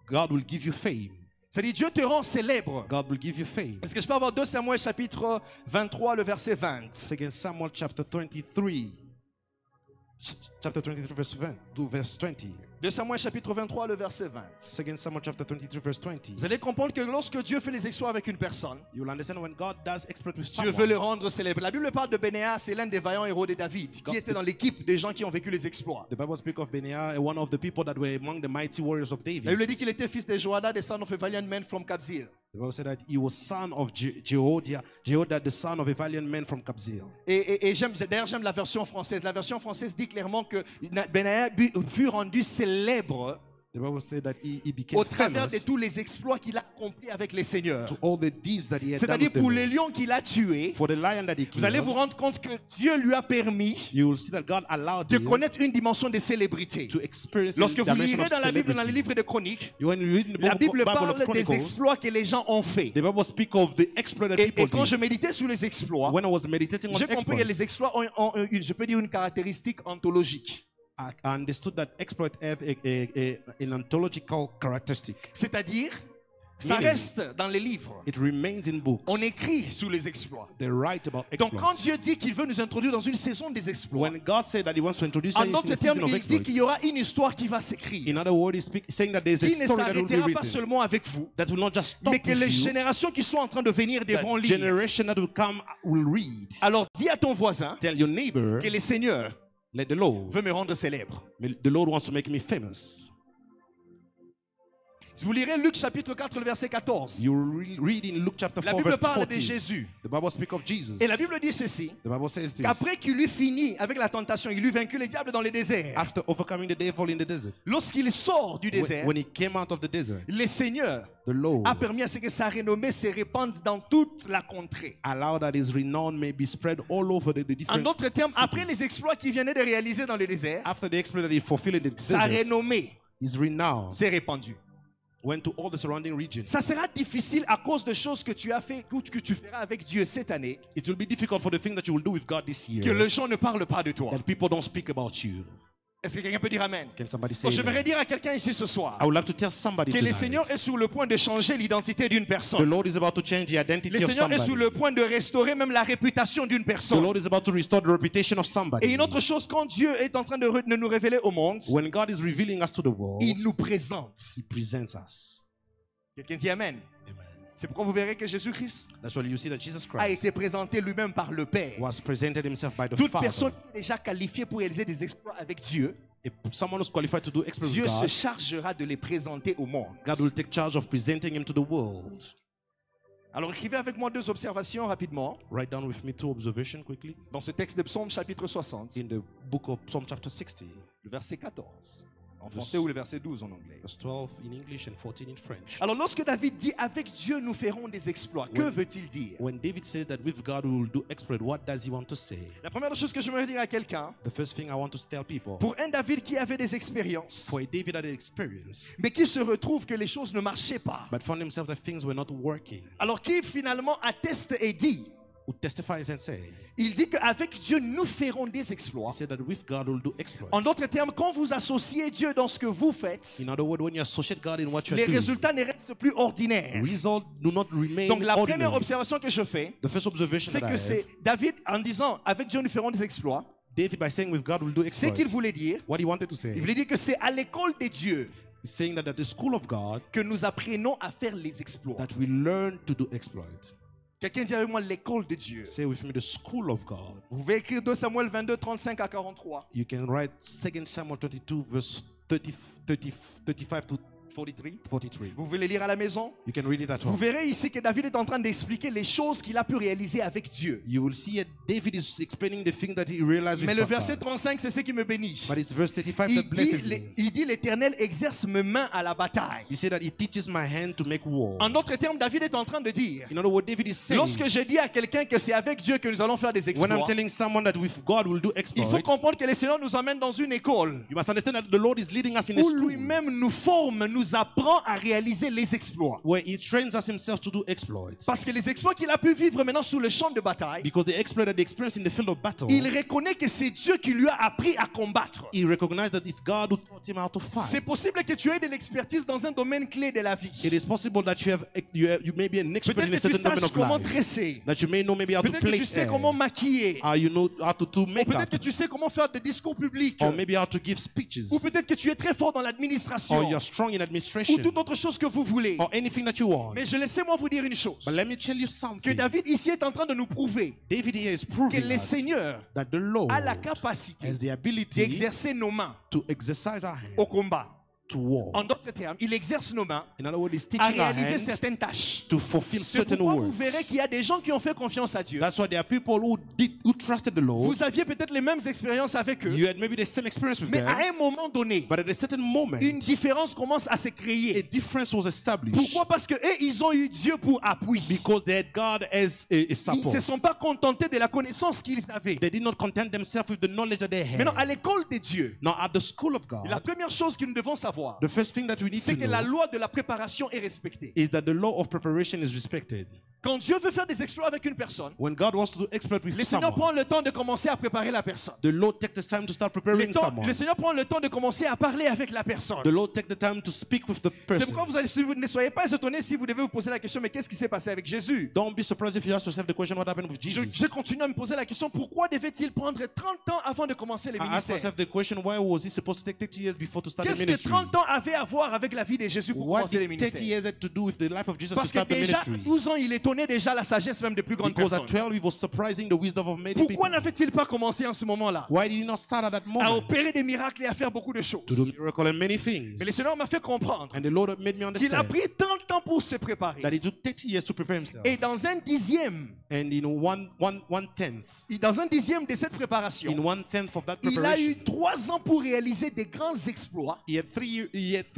[SPEAKER 3] God will give you fame.
[SPEAKER 2] C'est-à-dire, Dieu te rend célèbre.
[SPEAKER 3] God will give you fame.
[SPEAKER 2] Est-ce que je peux avoir 2 Samuel chapitre 23, le verset 20?
[SPEAKER 3] 2 Samuel chapter 23. Chapter 23 verse 20.
[SPEAKER 2] 2 Samuel chapitre 23, le verset 20.
[SPEAKER 3] 2 Samuel chapter 23 verse 20.
[SPEAKER 2] Vous allez comprendre que lorsque Dieu fait les exploits avec une personne,
[SPEAKER 3] You will understand when God does exploit with
[SPEAKER 2] Dieu veut
[SPEAKER 3] someone.
[SPEAKER 2] le rendre célèbre. La Bible parle de Bénéas, c'est l'un des vaillants héros de David, qui était dans l'équipe des gens qui ont vécu les exploits.
[SPEAKER 3] The Bible speaks of Benaiah, one of the people that were among the mighty warriors of
[SPEAKER 2] La
[SPEAKER 3] David.
[SPEAKER 2] Bible dit qu'il était fils de Joada, the son of a valiant man from Kabzeel.
[SPEAKER 3] The Bible said that he was son of Jehoiada, the son of a valiant man from Kabzeel.
[SPEAKER 2] Et d'ailleurs, j'aime la version française. La version française dit clairement que Bénéas fut rendu célèbre
[SPEAKER 3] The Bible said that he became
[SPEAKER 2] au travers
[SPEAKER 3] famous
[SPEAKER 2] de tous les exploits qu'il a accomplis avec les seigneurs.
[SPEAKER 3] to all the deeds that he had done
[SPEAKER 2] C'est-à-dire
[SPEAKER 3] with the
[SPEAKER 2] pour
[SPEAKER 3] Lord.
[SPEAKER 2] les lions qu'il a tués,
[SPEAKER 3] For the lion that he
[SPEAKER 2] vous allez
[SPEAKER 3] killed,
[SPEAKER 2] vous rendre compte que Dieu lui a permis
[SPEAKER 3] you will see that God allowed
[SPEAKER 2] de
[SPEAKER 3] him
[SPEAKER 2] connaître une dimension de célébrité.
[SPEAKER 3] to experience
[SPEAKER 2] Lorsque
[SPEAKER 3] a
[SPEAKER 2] vous
[SPEAKER 3] dimension
[SPEAKER 2] lirez
[SPEAKER 3] of
[SPEAKER 2] dans la Bible, dans les
[SPEAKER 3] celebrity.
[SPEAKER 2] livres de chroniques,
[SPEAKER 3] When you read in the
[SPEAKER 2] la Bible
[SPEAKER 3] Bible
[SPEAKER 2] parle
[SPEAKER 3] of
[SPEAKER 2] des
[SPEAKER 3] Chronicles,
[SPEAKER 2] exploits que les gens ont faits.
[SPEAKER 3] the Bible speaks of the exploit that
[SPEAKER 2] Et
[SPEAKER 3] people
[SPEAKER 2] quand je
[SPEAKER 3] did.
[SPEAKER 2] méditais sur les exploits,
[SPEAKER 3] When I was meditating on
[SPEAKER 2] j'ai compris que
[SPEAKER 3] exploits,
[SPEAKER 2] les exploits ont je peux dire, une caractéristique ontologique.
[SPEAKER 3] I understood that exploit have an ontological characteristic.
[SPEAKER 2] C'est-à-dire, ça
[SPEAKER 3] Meaning,
[SPEAKER 2] reste dans les livres.
[SPEAKER 3] It remains in books.
[SPEAKER 2] On écrit sur les exploits.
[SPEAKER 3] They write about
[SPEAKER 2] Donc quand
[SPEAKER 3] exploits.
[SPEAKER 2] Dieu dit qu'il veut nous introduire dans une saison des exploits,
[SPEAKER 3] When God said that He wants to introduce us
[SPEAKER 2] en
[SPEAKER 3] in
[SPEAKER 2] d'autres
[SPEAKER 3] a
[SPEAKER 2] termes,
[SPEAKER 3] season of
[SPEAKER 2] il dit qu'il
[SPEAKER 3] exploits,
[SPEAKER 2] y aura une histoire qui va s'écrire,
[SPEAKER 3] in other words, He's saying that there's a
[SPEAKER 2] qui ne
[SPEAKER 3] story that will be
[SPEAKER 2] s'arrêtera pas
[SPEAKER 3] written
[SPEAKER 2] seulement avec vous,
[SPEAKER 3] that will not just stop
[SPEAKER 2] mais que
[SPEAKER 3] with
[SPEAKER 2] les
[SPEAKER 3] you.
[SPEAKER 2] générations qui sont en train de venir devront
[SPEAKER 3] That
[SPEAKER 2] lire.
[SPEAKER 3] generation that will come will read.
[SPEAKER 2] Alors dis à ton voisin
[SPEAKER 3] Tell your neighbor
[SPEAKER 2] que le Seigneur
[SPEAKER 3] Let the Lord.
[SPEAKER 2] veut me rendre célèbre.
[SPEAKER 3] The Lord wants to make me famous.
[SPEAKER 2] Si vous lirez Luc chapitre 4, le verset 14,
[SPEAKER 3] You read in Luke chapter
[SPEAKER 2] la
[SPEAKER 3] 4
[SPEAKER 2] Bible
[SPEAKER 3] verse
[SPEAKER 2] parle de
[SPEAKER 3] 14.
[SPEAKER 2] Jésus.
[SPEAKER 3] The Bible speaks of Jesus.
[SPEAKER 2] Et la Bible dit ceci,
[SPEAKER 3] The Bible says this.
[SPEAKER 2] qu'après qu'il eut fini avec la tentation, il eut vaincu le diable dans le désert.
[SPEAKER 3] After overcoming the devil in the desert.
[SPEAKER 2] Lorsqu'il sort du désert,
[SPEAKER 3] When he came out of the desert,
[SPEAKER 2] le Seigneur
[SPEAKER 3] the Lord
[SPEAKER 2] a permis à ce que sa renommée se répande dans toute la contrée.
[SPEAKER 3] allowed that his renown may be spread all over the
[SPEAKER 2] En
[SPEAKER 3] different
[SPEAKER 2] d'autres termes,
[SPEAKER 3] cities.
[SPEAKER 2] après les exploits qu'il venait de réaliser dans le désert,
[SPEAKER 3] After the exploit that he fulfilled in the
[SPEAKER 2] sa
[SPEAKER 3] desert,
[SPEAKER 2] renommée
[SPEAKER 3] his renown
[SPEAKER 2] s'est répandue.
[SPEAKER 3] went to all the surrounding regions.
[SPEAKER 2] Ça sera difficile à cause de choses que tu as fait, que tu feras avec Dieu cette année,
[SPEAKER 3] It will be difficult for the thing that you will do with God this
[SPEAKER 2] que
[SPEAKER 3] year,
[SPEAKER 2] les gens ne parlent pas de toi.
[SPEAKER 3] that people don't speak about you.
[SPEAKER 2] Est-ce que quelqu'un peut dire Amen?
[SPEAKER 3] Can somebody say
[SPEAKER 2] Bon, j'aimerais
[SPEAKER 3] amen?
[SPEAKER 2] dire à quelqu'un ici ce soir
[SPEAKER 3] I would like to tell somebody
[SPEAKER 2] que le
[SPEAKER 3] tonight,
[SPEAKER 2] Seigneur est sur le point de changer l'identité d'une
[SPEAKER 3] the
[SPEAKER 2] personne.
[SPEAKER 3] Lord is about to change the identity
[SPEAKER 2] Le
[SPEAKER 3] of
[SPEAKER 2] Seigneur est
[SPEAKER 3] somebody.
[SPEAKER 2] sur le point de restaurer même la réputation d'une
[SPEAKER 3] The
[SPEAKER 2] personne.
[SPEAKER 3] Lord is about to restore the reputation of somebody.
[SPEAKER 2] Et une autre chose, quand Dieu est en train de nous révéler au monde,
[SPEAKER 3] When God is revealing us to the world,
[SPEAKER 2] il nous présente.
[SPEAKER 3] He presents us.
[SPEAKER 2] Quelqu'un dit Amen.
[SPEAKER 3] Amen.
[SPEAKER 2] C'est pourquoi vous verrez que Jésus-Christ
[SPEAKER 3] That's why you see that Jesus
[SPEAKER 2] a
[SPEAKER 3] Christ
[SPEAKER 2] été présenté lui-même par le Père.
[SPEAKER 3] was presented himself by the
[SPEAKER 2] Toute
[SPEAKER 3] Father.
[SPEAKER 2] personne qui est déjà qualifiée pour réaliser des exploits avec Dieu,
[SPEAKER 3] If someone who's qualified to do exploits
[SPEAKER 2] Dieu
[SPEAKER 3] with
[SPEAKER 2] se
[SPEAKER 3] God,
[SPEAKER 2] chargera de les présenter au monde.
[SPEAKER 3] God will take charge of presenting him to the world.
[SPEAKER 2] Alors écrivez avec moi deux observations rapidement
[SPEAKER 3] Write down with me two observations quickly
[SPEAKER 2] dans ce texte de Psaume chapitre 60,
[SPEAKER 3] in the book of Psalm chapter 60,
[SPEAKER 2] le verset 14 en français ou le verset 12 en anglais.
[SPEAKER 3] verse 12 in English and 14 in French.
[SPEAKER 2] Alors lorsque David dit avec Dieu nous ferons des exploits, que veut-il dire?
[SPEAKER 3] When David says that with God we will do exploit, what does he want to say?
[SPEAKER 2] La première chose que j'aimerais dire à quelqu'un,
[SPEAKER 3] The first thing I want to tell people,
[SPEAKER 2] pour un David qui avait des expériences,
[SPEAKER 3] for a David that had experience,
[SPEAKER 2] mais qui se retrouve que les choses ne marchaient pas,
[SPEAKER 3] but found himself that things were not working,
[SPEAKER 2] alors qui finalement atteste et dit,
[SPEAKER 3] who testifies and say,
[SPEAKER 2] il dit qu'avec Dieu nous ferons des
[SPEAKER 3] he
[SPEAKER 2] exploits.
[SPEAKER 3] said that with God we'll do exploits.
[SPEAKER 2] En d'autres termes, quand vous associez Dieu dans ce que vous faites,
[SPEAKER 3] In other words, when you associate God in what you
[SPEAKER 2] les
[SPEAKER 3] are doing,
[SPEAKER 2] résultats ne restent plus ordinaires.
[SPEAKER 3] results do not remain
[SPEAKER 2] Donc la première
[SPEAKER 3] ordinary.
[SPEAKER 2] observation que je fais,
[SPEAKER 3] The first observation
[SPEAKER 2] c'est
[SPEAKER 3] that I
[SPEAKER 2] que
[SPEAKER 3] have,
[SPEAKER 2] c'est David en disant avec Dieu nous ferons des exploits,
[SPEAKER 3] David by saying with God we'll do
[SPEAKER 2] c'est
[SPEAKER 3] exploits,
[SPEAKER 2] qu'il voulait dire.
[SPEAKER 3] what he wanted to say,
[SPEAKER 2] Il voulait dire que c'est à l'école de Dieu
[SPEAKER 3] he's saying that at the school of God
[SPEAKER 2] que nous apprenons à faire les exploits.
[SPEAKER 3] that we learn to do exploits.
[SPEAKER 2] Quelqu'un dit avec moi l'école de Dieu.
[SPEAKER 3] Say with me the school of God.
[SPEAKER 2] Vous pouvez écrire 2 Samuel 22, 35 à 43.
[SPEAKER 3] You can write 2 Samuel 22 verse 35 to 43.
[SPEAKER 2] Vous pouvez les lire à la maison.
[SPEAKER 3] You can read it at
[SPEAKER 2] Vous
[SPEAKER 3] home.
[SPEAKER 2] verrez ici que David est en train d'expliquer les choses qu'il a pu réaliser avec Dieu.
[SPEAKER 3] You will see that David is explaining the thing that he realized with
[SPEAKER 2] Mais le
[SPEAKER 3] God.
[SPEAKER 2] verset 35, c'est ce qui me bénit.
[SPEAKER 3] But it's verse 35 that blesses me.
[SPEAKER 2] Il dit l'Éternel exerce mes mains à la bataille.
[SPEAKER 3] He said that he teaches my hand to make war.
[SPEAKER 2] En d'autres termes, David est en train de dire,
[SPEAKER 3] In other words, David is saying,
[SPEAKER 2] lorsque je dis à quelqu'un que c'est avec Dieu que nous allons faire des
[SPEAKER 3] when I'm
[SPEAKER 2] exploits,
[SPEAKER 3] telling someone that with God we'll do
[SPEAKER 2] il
[SPEAKER 3] exploits,
[SPEAKER 2] faut comprendre que le Seigneur nous emmène dans une école
[SPEAKER 3] you must understand that the Lord is leading us in a
[SPEAKER 2] où
[SPEAKER 3] school
[SPEAKER 2] lui-même nous forme, nous apprend à réaliser les exploits.
[SPEAKER 3] where he trains us himself to do exploits.
[SPEAKER 2] Parce que les exploits qu'il a pu vivre maintenant sur le champ de bataille,
[SPEAKER 3] Because the exploit that he experienced in the field of battle,
[SPEAKER 2] il reconnaît que c'est Dieu qui lui a appris à combattre.
[SPEAKER 3] he recognized that it's God who taught him how to
[SPEAKER 2] C'est
[SPEAKER 3] fight.
[SPEAKER 2] possible que tu aies de l'expertise dans un domaine clé de la vie.
[SPEAKER 3] It is possible that you may be an expert
[SPEAKER 2] Peut-être
[SPEAKER 3] in a
[SPEAKER 2] que tu
[SPEAKER 3] certain domain
[SPEAKER 2] saches
[SPEAKER 3] of
[SPEAKER 2] comment
[SPEAKER 3] life.
[SPEAKER 2] tresser.
[SPEAKER 3] That you may know maybe how to
[SPEAKER 2] Peut-être que
[SPEAKER 3] play
[SPEAKER 2] tu sais comment maquiller.
[SPEAKER 3] you know how to do
[SPEAKER 2] Ou peut-être que
[SPEAKER 3] makeup,
[SPEAKER 2] tu sais comment faire des discours publics.
[SPEAKER 3] or maybe how to give speeches,
[SPEAKER 2] Ou peut-être que tu es très fort dans
[SPEAKER 3] or
[SPEAKER 2] l'administration.
[SPEAKER 3] you're strong in
[SPEAKER 2] Ou
[SPEAKER 3] administration,
[SPEAKER 2] toute autre chose que vous voulez.
[SPEAKER 3] or anything that you want.
[SPEAKER 2] Mais laissez-moi vous dire une chose.
[SPEAKER 3] But let me tell you
[SPEAKER 2] Que
[SPEAKER 3] something.
[SPEAKER 2] David ici est en train de nous prouver
[SPEAKER 3] David here is
[SPEAKER 2] que
[SPEAKER 3] proving
[SPEAKER 2] le
[SPEAKER 3] us
[SPEAKER 2] Seigneur
[SPEAKER 3] that the Lord
[SPEAKER 2] a la capacité
[SPEAKER 3] has the ability
[SPEAKER 2] d'exercer nos mains
[SPEAKER 3] to exercise our
[SPEAKER 2] au
[SPEAKER 3] hand
[SPEAKER 2] combat.
[SPEAKER 3] to war.
[SPEAKER 2] En d'autres termes, il exerce nos mains
[SPEAKER 3] In other words, he's
[SPEAKER 2] à
[SPEAKER 3] teaching our
[SPEAKER 2] réaliser
[SPEAKER 3] hands
[SPEAKER 2] certaines tâches.
[SPEAKER 3] to fulfill
[SPEAKER 2] C'est
[SPEAKER 3] certain
[SPEAKER 2] pourquoi vous
[SPEAKER 3] works.
[SPEAKER 2] verrez qu'il y a des gens qui ont fait confiance à Dieu.
[SPEAKER 3] That's why there are people who trusted the Lord.
[SPEAKER 2] Vous aviez peut-être les mêmes expériences avec eux,
[SPEAKER 3] You had maybe the same experience with
[SPEAKER 2] mais
[SPEAKER 3] them,
[SPEAKER 2] à un moment donné,
[SPEAKER 3] but at a certain moment,
[SPEAKER 2] une différence commence à se
[SPEAKER 3] a
[SPEAKER 2] créer.
[SPEAKER 3] difference was established.
[SPEAKER 2] Pourquoi? Parce que eux, ils ont eu Dieu pour appui.
[SPEAKER 3] Because they had God as a
[SPEAKER 2] Ils ne
[SPEAKER 3] support.
[SPEAKER 2] se sont pas contentés de la connaissance qu'ils avaient.
[SPEAKER 3] They did not content themselves with the knowledge that they
[SPEAKER 2] Maintenant, à
[SPEAKER 3] had.
[SPEAKER 2] l'école de Dieu,
[SPEAKER 3] Now, at the school of
[SPEAKER 2] la
[SPEAKER 3] God,
[SPEAKER 2] première chose que nous devons savoir,
[SPEAKER 3] the first thing that we need
[SPEAKER 2] c'est
[SPEAKER 3] to
[SPEAKER 2] que la
[SPEAKER 3] know
[SPEAKER 2] loi de la préparation est respectée.
[SPEAKER 3] is that the law of preparation is respected.
[SPEAKER 2] Quand Dieu veut faire des exploits avec une personne,
[SPEAKER 3] When God wants to do exploit
[SPEAKER 2] le
[SPEAKER 3] with
[SPEAKER 2] Seigneur
[SPEAKER 3] someone,
[SPEAKER 2] prend le temps de commencer à préparer la personne.
[SPEAKER 3] the Lord take the time to start preparing someone.
[SPEAKER 2] Le Seigneur prend le temps de commencer à parler avec la personne.
[SPEAKER 3] The Lord take the time to speak with the
[SPEAKER 2] C'est
[SPEAKER 3] person.
[SPEAKER 2] pourquoi si vous ne soyez pas étonnés si vous devez vous poser la question, mais qu'est-ce qui s'est passé avec Jésus?
[SPEAKER 3] Don't be surprised if you ask yourself the question, what happened with
[SPEAKER 2] Je
[SPEAKER 3] Jesus?
[SPEAKER 2] continue à me poser la question, pourquoi devait-il prendre 30 ans avant de commencer le
[SPEAKER 3] I ask
[SPEAKER 2] ministère?
[SPEAKER 3] myself the question, why was he supposed to take 30 years before to start the
[SPEAKER 2] Qu'est-ce que
[SPEAKER 3] ministry?
[SPEAKER 2] 30 ans avait à voir avec la vie de Jésus pour
[SPEAKER 3] What
[SPEAKER 2] commencer le
[SPEAKER 3] did 30
[SPEAKER 2] ministère?
[SPEAKER 3] years had to do with the life of Jesus to
[SPEAKER 2] Parce que
[SPEAKER 3] start the
[SPEAKER 2] déjà, à
[SPEAKER 3] ministry?
[SPEAKER 2] 12 ans, il est étonné déjà la sagesse même des plus grandes
[SPEAKER 3] Because
[SPEAKER 2] personnes.
[SPEAKER 3] at 12 he was surprising the wisdom of many
[SPEAKER 2] Pourquoi
[SPEAKER 3] people.
[SPEAKER 2] n'avait-il pas commencé en ce moment-là
[SPEAKER 3] Why did he not start at that
[SPEAKER 2] à
[SPEAKER 3] moment
[SPEAKER 2] opérer des miracles et à faire beaucoup de choses?
[SPEAKER 3] to do miracle and many things?
[SPEAKER 2] Mais le Seigneur m'a fait comprendre
[SPEAKER 3] And the Lord made me
[SPEAKER 2] qu'il a
[SPEAKER 3] understand
[SPEAKER 2] pris tant de temps pour se préparer.
[SPEAKER 3] that it took 30 years to prepare himself.
[SPEAKER 2] Et dans un dixième,
[SPEAKER 3] And in one tenth
[SPEAKER 2] de cette préparation,
[SPEAKER 3] in 1/10 of that
[SPEAKER 2] il a eu
[SPEAKER 3] preparation,
[SPEAKER 2] 3 ans pour réaliser des grands exploits.
[SPEAKER 3] he had 3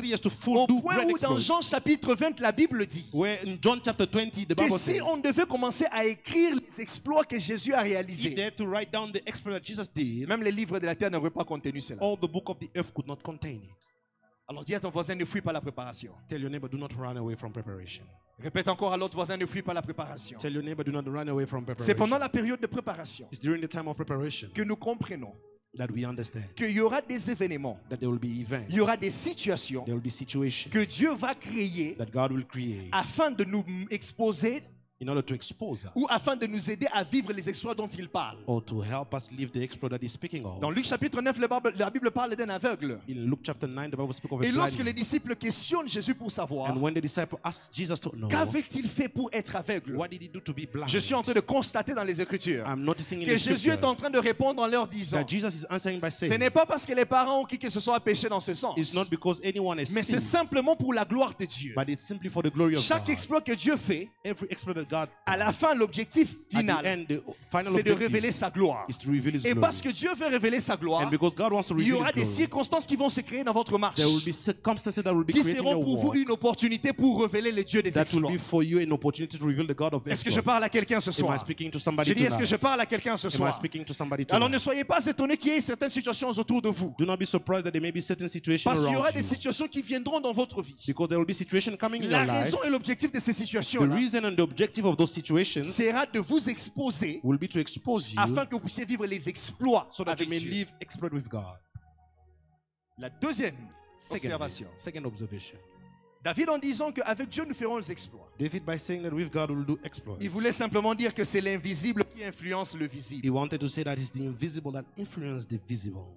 [SPEAKER 3] years to
[SPEAKER 2] Au
[SPEAKER 3] do
[SPEAKER 2] point
[SPEAKER 3] great
[SPEAKER 2] où dans
[SPEAKER 3] exploits.
[SPEAKER 2] Jean chapitre 20, la Bible dit
[SPEAKER 3] Where in John chapter 20, the
[SPEAKER 2] que
[SPEAKER 3] Bible
[SPEAKER 2] si
[SPEAKER 3] says,
[SPEAKER 2] on devait commencer à écrire les exploits que Jésus a
[SPEAKER 3] if they
[SPEAKER 2] réalisés,
[SPEAKER 3] had to write down the exploit that Jesus did,
[SPEAKER 2] même les livres de la terre n'auraient pas contenu cela.
[SPEAKER 3] all the book of the earth could not contain it.
[SPEAKER 2] Alors dis à ton voisin, ne fuis pas la préparation.
[SPEAKER 3] Tell your neighbor, do not run away from preparation.
[SPEAKER 2] Répète encore à l'autre voisin, ne fuis pas la préparation.
[SPEAKER 3] Tell your neighbor, do not run away from
[SPEAKER 2] C'est pendant
[SPEAKER 3] preparation.
[SPEAKER 2] la période de préparation
[SPEAKER 3] It's during the time of preparation
[SPEAKER 2] que nous comprenons
[SPEAKER 3] that we understand
[SPEAKER 2] qu'il y aura des événements,
[SPEAKER 3] that there will be events,
[SPEAKER 2] il y aura des situations
[SPEAKER 3] there will be situations
[SPEAKER 2] que Dieu va créer
[SPEAKER 3] that God will create
[SPEAKER 2] afin de nous exposer
[SPEAKER 3] in order to expose us
[SPEAKER 2] ou afin de nous aider à vivre les exploits dont il parle.
[SPEAKER 3] or to help us live the exploit that he's speaking of.
[SPEAKER 2] Dans Luc chapitre 9, la Bible parle d'un aveugle.
[SPEAKER 3] In Luke chapter 9, the Bible speaks of a
[SPEAKER 2] Et
[SPEAKER 3] blind
[SPEAKER 2] lorsque
[SPEAKER 3] man.
[SPEAKER 2] les disciples questionnent Jésus pour savoir
[SPEAKER 3] And when the disciple asked Jesus to know,
[SPEAKER 2] qu'avait-il fait pour être aveugle,
[SPEAKER 3] what did he do to be blind?
[SPEAKER 2] je suis en train de constater dans les Écritures
[SPEAKER 3] I'm noticing in
[SPEAKER 2] que
[SPEAKER 3] the
[SPEAKER 2] Jésus est
[SPEAKER 3] scripture
[SPEAKER 2] en train de répondre en leur disant,
[SPEAKER 3] that Jesus is answering by
[SPEAKER 2] ce
[SPEAKER 3] saying,
[SPEAKER 2] n'est pas parce que les parents ou qui que ce soit a péché dans ce sens,
[SPEAKER 3] it's not because anyone has
[SPEAKER 2] mais c'est
[SPEAKER 3] sinned,
[SPEAKER 2] simplement pour la gloire de Dieu.
[SPEAKER 3] but it's simply for the glory of
[SPEAKER 2] Chaque
[SPEAKER 3] God.
[SPEAKER 2] exploit que Dieu fait,
[SPEAKER 3] Every exploit that God
[SPEAKER 2] à la
[SPEAKER 3] does,
[SPEAKER 2] fin, l'objectif
[SPEAKER 3] at the
[SPEAKER 2] final,
[SPEAKER 3] end, the final
[SPEAKER 2] c'est de
[SPEAKER 3] objective
[SPEAKER 2] révéler sa gloire.
[SPEAKER 3] is to reveal His
[SPEAKER 2] Et
[SPEAKER 3] glory.
[SPEAKER 2] parce que Dieu veut révéler sa gloire,
[SPEAKER 3] And because God wants to
[SPEAKER 2] il y
[SPEAKER 3] reveal
[SPEAKER 2] aura
[SPEAKER 3] His
[SPEAKER 2] des
[SPEAKER 3] glory,
[SPEAKER 2] circonstances qui vont se créer dans votre marche,
[SPEAKER 3] there will be circumstances that will be
[SPEAKER 2] qui
[SPEAKER 3] created in
[SPEAKER 2] seront
[SPEAKER 3] your
[SPEAKER 2] pour vous
[SPEAKER 3] walk
[SPEAKER 2] une opportunité pour révéler le Dieu des
[SPEAKER 3] that will
[SPEAKER 2] exploits.
[SPEAKER 3] be for you an opportunity to reveal the God of
[SPEAKER 2] Est-ce que je
[SPEAKER 3] exploits.
[SPEAKER 2] parle à quelqu'un ce
[SPEAKER 3] Am I
[SPEAKER 2] soir?
[SPEAKER 3] speaking to somebody
[SPEAKER 2] Je dis, est-ce que je
[SPEAKER 3] tonight?
[SPEAKER 2] parle à quelqu'un ce
[SPEAKER 3] Am I
[SPEAKER 2] soir?
[SPEAKER 3] speaking to somebody
[SPEAKER 2] Alors ne
[SPEAKER 3] tonight?
[SPEAKER 2] soyez pas étonnés qu'il y ait certaines situations autour de vous.
[SPEAKER 3] Do not be surprised that there may be certain situations
[SPEAKER 2] Parce qu'il y aura
[SPEAKER 3] around
[SPEAKER 2] des
[SPEAKER 3] you,
[SPEAKER 2] situations qui viendront dans votre vie.
[SPEAKER 3] because there will be situations coming in
[SPEAKER 2] La
[SPEAKER 3] your life.
[SPEAKER 2] raison et l'objectif de ces
[SPEAKER 3] The
[SPEAKER 2] situations-là
[SPEAKER 3] reason and the objective of those situations
[SPEAKER 2] sera de vous exposer
[SPEAKER 3] will be to expose you
[SPEAKER 2] afin que vous puissiez vivre les exploits
[SPEAKER 3] so that you
[SPEAKER 2] avec
[SPEAKER 3] may
[SPEAKER 2] Dieu.
[SPEAKER 3] live exploit with God.
[SPEAKER 2] La deuxième observation.
[SPEAKER 3] Second observation.
[SPEAKER 2] David en disant qu'avec Dieu nous ferons les exploits.
[SPEAKER 3] David, by saying that with God we'll do exploits,
[SPEAKER 2] Il voulait simplement dire que c'est l'invisible qui influence le visible.
[SPEAKER 3] he wanted to say that it's the invisible that influences the visible.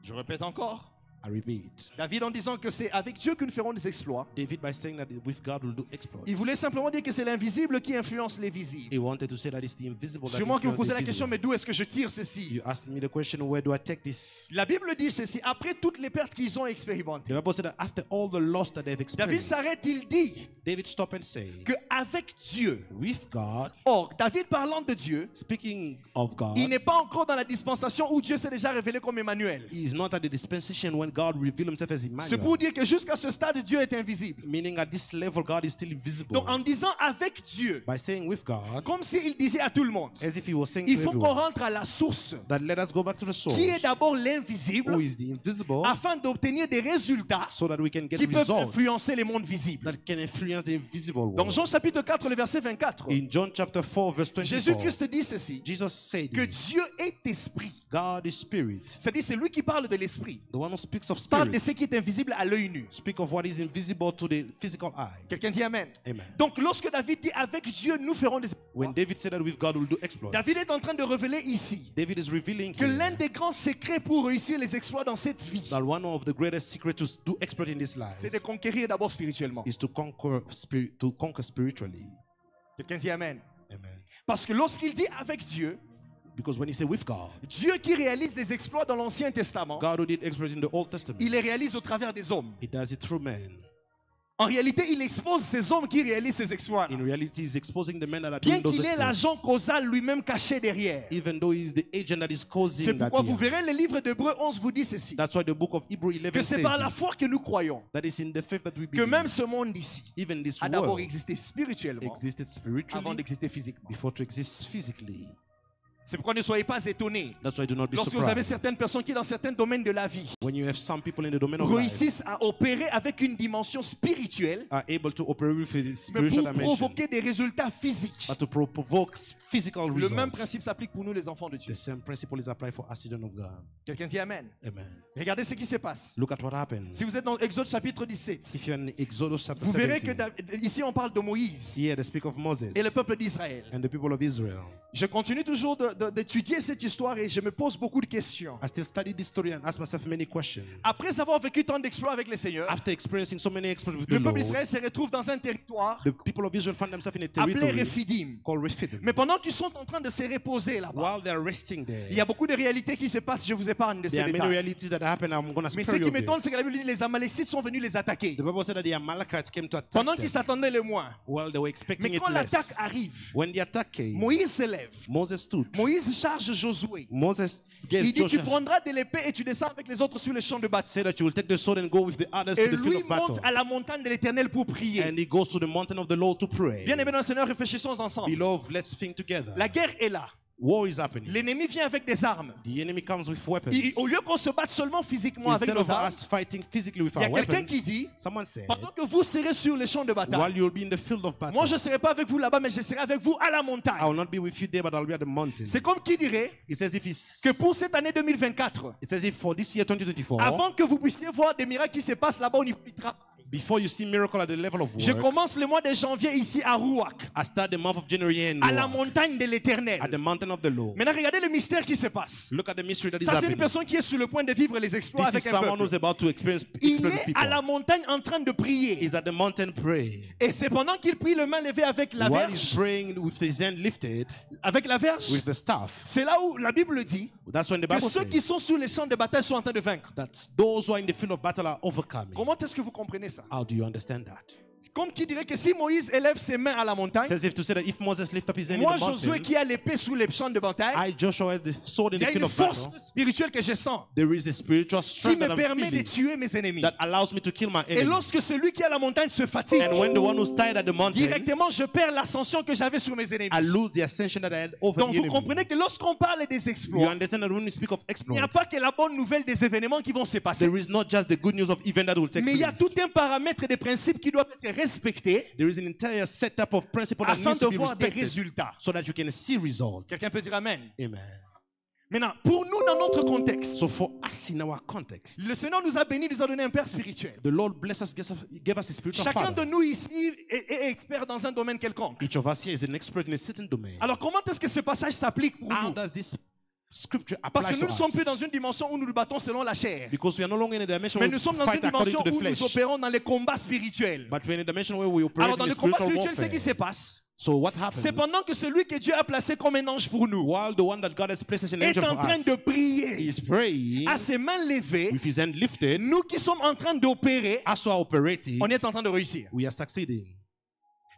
[SPEAKER 2] Je répète encore.
[SPEAKER 3] I repeat.
[SPEAKER 2] David en disant que c'est avec Dieu que nous ferons des exploits.
[SPEAKER 3] David, by saying that with God we'll do exploits,
[SPEAKER 2] Il voulait simplement dire que c'est l'invisible qui influence les visibles.
[SPEAKER 3] he wanted to say that it's the invisible that
[SPEAKER 2] Sûrement que vous
[SPEAKER 3] influences
[SPEAKER 2] posez
[SPEAKER 3] the
[SPEAKER 2] la question, mais
[SPEAKER 3] visible.
[SPEAKER 2] d'où est-ce que je tire ceci?
[SPEAKER 3] You asked me the question, where do I take this?
[SPEAKER 2] La Bible dit ceci, après toutes les pertes qu'ils ont
[SPEAKER 3] The
[SPEAKER 2] expérimentées.
[SPEAKER 3] Bible said that after all the loss that they've
[SPEAKER 2] David
[SPEAKER 3] experienced,
[SPEAKER 2] s'arrête, il dit
[SPEAKER 3] David stopped and said,
[SPEAKER 2] qu'avec Dieu,
[SPEAKER 3] with God,
[SPEAKER 2] or David parlant de Dieu,
[SPEAKER 3] speaking of God,
[SPEAKER 2] il n'est pas encore dans la dispensation où Dieu s'est déjà révélé comme Emmanuel.
[SPEAKER 3] he is not at the dispensation when God revealed himself as
[SPEAKER 2] C'est
[SPEAKER 3] Emmanuel.
[SPEAKER 2] pour dire que jusqu'à ce stade, Dieu est invisible.
[SPEAKER 3] Meaning at this level, God is still invisible.
[SPEAKER 2] Donc en disant avec Dieu,
[SPEAKER 3] By saying with God,
[SPEAKER 2] comme s'il disait à tout le monde,
[SPEAKER 3] as if he was saying
[SPEAKER 2] il
[SPEAKER 3] to
[SPEAKER 2] faut qu'on
[SPEAKER 3] everyone,
[SPEAKER 2] rentre à la source,
[SPEAKER 3] that let us go back to the source,
[SPEAKER 2] qui est d'abord
[SPEAKER 3] who
[SPEAKER 2] l'invisible,
[SPEAKER 3] is the invisible,
[SPEAKER 2] afin d'obtenir des résultats
[SPEAKER 3] so that we can get
[SPEAKER 2] qui peuvent
[SPEAKER 3] results
[SPEAKER 2] influencer les mondes visibles.
[SPEAKER 3] that can influence the invisible
[SPEAKER 2] Dans
[SPEAKER 3] world.
[SPEAKER 2] Jean chapitre 4, le verset 24,
[SPEAKER 3] In John chapter 4, verse 24,
[SPEAKER 2] Jésus-Christ dit ceci,
[SPEAKER 3] Jesus said,
[SPEAKER 2] que Dieu est esprit.
[SPEAKER 3] God is spirit.
[SPEAKER 2] C'est-à-dire c'est lui qui parle de l'esprit.
[SPEAKER 3] The one who speaks of
[SPEAKER 2] Parle de
[SPEAKER 3] spirit,
[SPEAKER 2] ce qui est invisible à l'œil nu.
[SPEAKER 3] speak of what is invisible to the physical eye.
[SPEAKER 2] Quelqu'un dit Amen.
[SPEAKER 3] Amen.
[SPEAKER 2] Donc lorsque David dit avec Dieu nous ferons des
[SPEAKER 3] When David said that with God we'll do exploits,
[SPEAKER 2] David est en train de révéler ici
[SPEAKER 3] David is revealing
[SPEAKER 2] que
[SPEAKER 3] here
[SPEAKER 2] l'un des grands secrets pour réussir les exploits dans cette vie,
[SPEAKER 3] that one of the greatest secrets to do exploit in this life
[SPEAKER 2] c'est de conquérir d'abord spirituellement.
[SPEAKER 3] is to conquer spiritually.
[SPEAKER 2] Quelqu'un dit Amen.
[SPEAKER 3] Amen.
[SPEAKER 2] Parce que lorsqu'il dit avec Dieu,
[SPEAKER 3] Because when he said with God,
[SPEAKER 2] Dieu qui réalise des exploits dans l'Ancien Testament,
[SPEAKER 3] God who did exploit in the Old Testament,
[SPEAKER 2] il les réalise au travers des hommes.
[SPEAKER 3] he does it through men.
[SPEAKER 2] En réalité, il expose ces hommes qui réalisent ces exploits.
[SPEAKER 3] In reality, he's exposing the men that are
[SPEAKER 2] Bien
[SPEAKER 3] doing those
[SPEAKER 2] qu'il ait
[SPEAKER 3] exploits,
[SPEAKER 2] l'agent causal lui-même caché derrière.
[SPEAKER 3] even though he's the agent that is
[SPEAKER 2] C'est
[SPEAKER 3] causing that.
[SPEAKER 2] pourquoi vous
[SPEAKER 3] behind.
[SPEAKER 2] verrez le livre d'Hébreux 11 vous dit ceci.
[SPEAKER 3] That's why the book of Hebrew 11
[SPEAKER 2] Que c'est
[SPEAKER 3] says
[SPEAKER 2] par la
[SPEAKER 3] this,
[SPEAKER 2] foi que nous croyons
[SPEAKER 3] that is in the faith that we
[SPEAKER 2] que
[SPEAKER 3] believe.
[SPEAKER 2] même ce monde d'ici
[SPEAKER 3] Even this
[SPEAKER 2] a d'abord
[SPEAKER 3] world
[SPEAKER 2] existé spirituellement
[SPEAKER 3] existed
[SPEAKER 2] avant
[SPEAKER 3] spiritually
[SPEAKER 2] d'exister physiquement.
[SPEAKER 3] before to exist physically.
[SPEAKER 2] C'est pourquoi ne soyez pas étonnés
[SPEAKER 3] That's why do not be
[SPEAKER 2] lorsque vous avez
[SPEAKER 3] surprised
[SPEAKER 2] certaines personnes qui dans certains domaines de la vie
[SPEAKER 3] when you have some people in the domain of life
[SPEAKER 2] réussissent à opérer avec une dimension spirituelle
[SPEAKER 3] are able to operate with a
[SPEAKER 2] mais
[SPEAKER 3] spiritual
[SPEAKER 2] pour
[SPEAKER 3] dimension,
[SPEAKER 2] provoquer des résultats physiques.
[SPEAKER 3] but to provoke physical
[SPEAKER 2] Le même
[SPEAKER 3] results.
[SPEAKER 2] principe s'applique pour nous les enfants de Dieu.
[SPEAKER 3] The same principle is applied for us children of God.
[SPEAKER 2] Quelqu'un dit Amen.
[SPEAKER 3] Amen.
[SPEAKER 2] Regardez ce qui se passe.
[SPEAKER 3] Look at what happened.
[SPEAKER 2] Si vous êtes dans Exode chapitre 17,
[SPEAKER 3] If you're in Exodus chapter
[SPEAKER 2] vous verrez que
[SPEAKER 3] 17,
[SPEAKER 2] ici on parle de Moïse
[SPEAKER 3] here they speak of Moses
[SPEAKER 2] et le peuple d'Israël.
[SPEAKER 3] and the people of Israel.
[SPEAKER 2] Je continue toujours d'étudier cette histoire et je me pose beaucoup de questions.
[SPEAKER 3] I still study this story and ask myself many questions.
[SPEAKER 2] Après avoir vécu tant d'exploits avec le Seigneur,
[SPEAKER 3] After experiencing so many exploits with the
[SPEAKER 2] le peuple
[SPEAKER 3] Lord,
[SPEAKER 2] d'Israël se retrouve dans un territoire
[SPEAKER 3] the people of Israel find themselves in a
[SPEAKER 2] appelé
[SPEAKER 3] territory
[SPEAKER 2] Rephidim.
[SPEAKER 3] called Rephidim.
[SPEAKER 2] Mais pendant qu'ils sont en train de se reposer là-bas,
[SPEAKER 3] While they're resting there,
[SPEAKER 2] il y a beaucoup de réalités qui se passent, je vous épargne de ces
[SPEAKER 3] there are many
[SPEAKER 2] détails.
[SPEAKER 3] realities that happen. I'm going to
[SPEAKER 2] Mais ce
[SPEAKER 3] spare
[SPEAKER 2] qui
[SPEAKER 3] you of
[SPEAKER 2] m'étonne,
[SPEAKER 3] it.
[SPEAKER 2] c'est que la Bible dit que les Amalécites sont venus les attaquer
[SPEAKER 3] The Bible said that the Amalekites came to attack
[SPEAKER 2] pendant
[SPEAKER 3] them
[SPEAKER 2] qu'ils s'attendaient le moins.
[SPEAKER 3] while they were expecting
[SPEAKER 2] Mais
[SPEAKER 3] it
[SPEAKER 2] quand l'attaque
[SPEAKER 3] less.
[SPEAKER 2] arrive,
[SPEAKER 3] When the attack came,
[SPEAKER 2] Moïse se lève.
[SPEAKER 3] Moses stood.
[SPEAKER 2] Moïse charge Josué.
[SPEAKER 3] Moses gave
[SPEAKER 2] Il dit, tu
[SPEAKER 3] Joshua,
[SPEAKER 2] prendras de l'épée et tu descends avec les autres sur le champ de bataille.
[SPEAKER 3] say that you will take the sword and go with the others
[SPEAKER 2] Et
[SPEAKER 3] to the field
[SPEAKER 2] lui
[SPEAKER 3] of battle.
[SPEAKER 2] monte à la montagne de l'Éternel pour prier.
[SPEAKER 3] And he goes to the mountain of the Lord to pray.
[SPEAKER 2] Bien aimé dans le Seigneur, réfléchissons ensemble.
[SPEAKER 3] Beloved, let's think together.
[SPEAKER 2] La guerre est là.
[SPEAKER 3] War is happening.
[SPEAKER 2] L'ennemi vient avec des armes.
[SPEAKER 3] The enemy comes with weapons.
[SPEAKER 2] Au lieu qu'on se batte seulement physiquement avec
[SPEAKER 3] Instead
[SPEAKER 2] nos
[SPEAKER 3] of
[SPEAKER 2] armes,
[SPEAKER 3] us fighting physically with
[SPEAKER 2] il y a
[SPEAKER 3] our
[SPEAKER 2] quelqu'un
[SPEAKER 3] weapons,
[SPEAKER 2] qui dit,
[SPEAKER 3] someone said,
[SPEAKER 2] pendant que vous serez sur le champ de
[SPEAKER 3] while
[SPEAKER 2] bataille,
[SPEAKER 3] you'll be in the field of battle,
[SPEAKER 2] moi je ne serai pas avec vous là-bas, mais je serai avec vous à la
[SPEAKER 3] I
[SPEAKER 2] montagne.
[SPEAKER 3] will not be with you there, but I'll be at the mountain.
[SPEAKER 2] C'est comme qui dirait
[SPEAKER 3] It says if it's,
[SPEAKER 2] que pour cette année 2024,
[SPEAKER 3] it says if for this year 2024,
[SPEAKER 2] avant que vous puissiez voir des miracles qui se passent là-bas au niveau du travail,
[SPEAKER 3] before you see miracle at the level of
[SPEAKER 2] je
[SPEAKER 3] work,
[SPEAKER 2] commence le mois de janvier ici à Rouac,
[SPEAKER 3] I start the month of January in
[SPEAKER 2] à la
[SPEAKER 3] Noah,
[SPEAKER 2] montagne de l'Éternel.
[SPEAKER 3] at the mountain of the Lord.
[SPEAKER 2] Maintenant, regardez le mystère qui se passe.
[SPEAKER 3] Look at the mystery that is
[SPEAKER 2] Ça, c'est une
[SPEAKER 3] happening.
[SPEAKER 2] personne qui est sur le point de vivre les exploits
[SPEAKER 3] This is
[SPEAKER 2] avec un
[SPEAKER 3] someone
[SPEAKER 2] peuple.
[SPEAKER 3] who's about to experience
[SPEAKER 2] Il
[SPEAKER 3] experience
[SPEAKER 2] est
[SPEAKER 3] people.
[SPEAKER 2] à la montagne en train de prier.
[SPEAKER 3] He's at the mountain praying.
[SPEAKER 2] Et c'est pendant qu'il prie le main levée avec la
[SPEAKER 3] While he's
[SPEAKER 2] verge,
[SPEAKER 3] praying with his hand lifted,
[SPEAKER 2] avec la verge,
[SPEAKER 3] with the staff,
[SPEAKER 2] c'est là où la Bible dit
[SPEAKER 3] that's when the
[SPEAKER 2] que
[SPEAKER 3] Bible
[SPEAKER 2] ceux qui
[SPEAKER 3] says
[SPEAKER 2] sont sur les champs de bataille sont en train de vaincre.
[SPEAKER 3] that those who are in the field of battle are overcoming.
[SPEAKER 2] Comment est-ce que vous comprenez ça?
[SPEAKER 3] How do you understand that?
[SPEAKER 2] Comme qui dirait que si Moïse élève ses mains à la montagne,
[SPEAKER 3] It says if to say that if Moses lift up his hand
[SPEAKER 2] moi
[SPEAKER 3] in the
[SPEAKER 2] Josué
[SPEAKER 3] mountain,
[SPEAKER 2] qui a l'épée sous les champs de bataille,
[SPEAKER 3] I Joshua have the sword in
[SPEAKER 2] il y
[SPEAKER 3] the
[SPEAKER 2] a
[SPEAKER 3] field
[SPEAKER 2] une
[SPEAKER 3] of battle.
[SPEAKER 2] force spirituelle que je sens
[SPEAKER 3] There is a spiritual
[SPEAKER 2] qui
[SPEAKER 3] strength
[SPEAKER 2] me
[SPEAKER 3] that I'm
[SPEAKER 2] permet de
[SPEAKER 3] feeling
[SPEAKER 2] tuer mes ennemis.
[SPEAKER 3] that allows me to kill my
[SPEAKER 2] Et
[SPEAKER 3] enemy.
[SPEAKER 2] lorsque celui qui est à la montagne se fatigue,
[SPEAKER 3] And when the one who's tied at the mountain,
[SPEAKER 2] directement je perds l'ascension que j'avais sur mes ennemis.
[SPEAKER 3] I lose the ascension that I had over
[SPEAKER 2] Donc
[SPEAKER 3] the
[SPEAKER 2] vous
[SPEAKER 3] enemy.
[SPEAKER 2] comprenez que lorsqu'on parle des
[SPEAKER 3] You
[SPEAKER 2] exploits,
[SPEAKER 3] understand that when we speak of
[SPEAKER 2] il n'y a
[SPEAKER 3] exploits,
[SPEAKER 2] pas que la bonne nouvelle des événements qui vont se passer,
[SPEAKER 3] there is not just the good news of event that will take
[SPEAKER 2] mais il y a
[SPEAKER 3] place.
[SPEAKER 2] tout un paramètre des principes qui doivent être respectés
[SPEAKER 3] There is an entire setup of principles that
[SPEAKER 2] afin
[SPEAKER 3] needs to
[SPEAKER 2] de
[SPEAKER 3] be
[SPEAKER 2] voir des
[SPEAKER 3] respected
[SPEAKER 2] résultats.
[SPEAKER 3] so that you can see results.
[SPEAKER 2] Quelqu'un peut dire Amen.
[SPEAKER 3] Amen.
[SPEAKER 2] Maintenant, pour nous, dans notre contexte,
[SPEAKER 3] So for us in our context,
[SPEAKER 2] le Seigneur nous a bénis, nous a donné un Père spirituel.
[SPEAKER 3] the Lord bless us, gave us a spiritual
[SPEAKER 2] Chacun
[SPEAKER 3] father.
[SPEAKER 2] de nous ici est expert dans un domaine quelconque.
[SPEAKER 3] Each of us here is an expert in a certain domain.
[SPEAKER 2] Alors comment est-ce que ce passage s'applique pour
[SPEAKER 3] How
[SPEAKER 2] nous?
[SPEAKER 3] does this scripture
[SPEAKER 2] Parce
[SPEAKER 3] apply
[SPEAKER 2] que
[SPEAKER 3] to
[SPEAKER 2] nous ne sommes plus
[SPEAKER 3] us?
[SPEAKER 2] dans une dimension où nous nous battons selon la chair.
[SPEAKER 3] Because we are no longer in a dimension
[SPEAKER 2] Mais
[SPEAKER 3] where
[SPEAKER 2] nous
[SPEAKER 3] we
[SPEAKER 2] sommes dans une
[SPEAKER 3] fight according
[SPEAKER 2] dimension
[SPEAKER 3] to the
[SPEAKER 2] où nous
[SPEAKER 3] flesh.
[SPEAKER 2] opérons dans les combats spirituels.
[SPEAKER 3] But we're in a dimension where we operate
[SPEAKER 2] Alors dans
[SPEAKER 3] in
[SPEAKER 2] le
[SPEAKER 3] the
[SPEAKER 2] combat
[SPEAKER 3] spiritual
[SPEAKER 2] spirituel, ce qui se
[SPEAKER 3] warfare.
[SPEAKER 2] passe,
[SPEAKER 3] So what
[SPEAKER 2] c'est
[SPEAKER 3] happens?
[SPEAKER 2] pendant que celui que Dieu a placé comme un ange pour nous
[SPEAKER 3] While the one that God has placed as an
[SPEAKER 2] est
[SPEAKER 3] angel
[SPEAKER 2] en
[SPEAKER 3] for
[SPEAKER 2] train
[SPEAKER 3] us
[SPEAKER 2] de prier
[SPEAKER 3] is praying
[SPEAKER 2] à ses mains levées,
[SPEAKER 3] with his hand lifted,
[SPEAKER 2] nous qui sommes en train d'opérer,
[SPEAKER 3] as we are operating,
[SPEAKER 2] on est en train de réussir.
[SPEAKER 3] we are succeeding.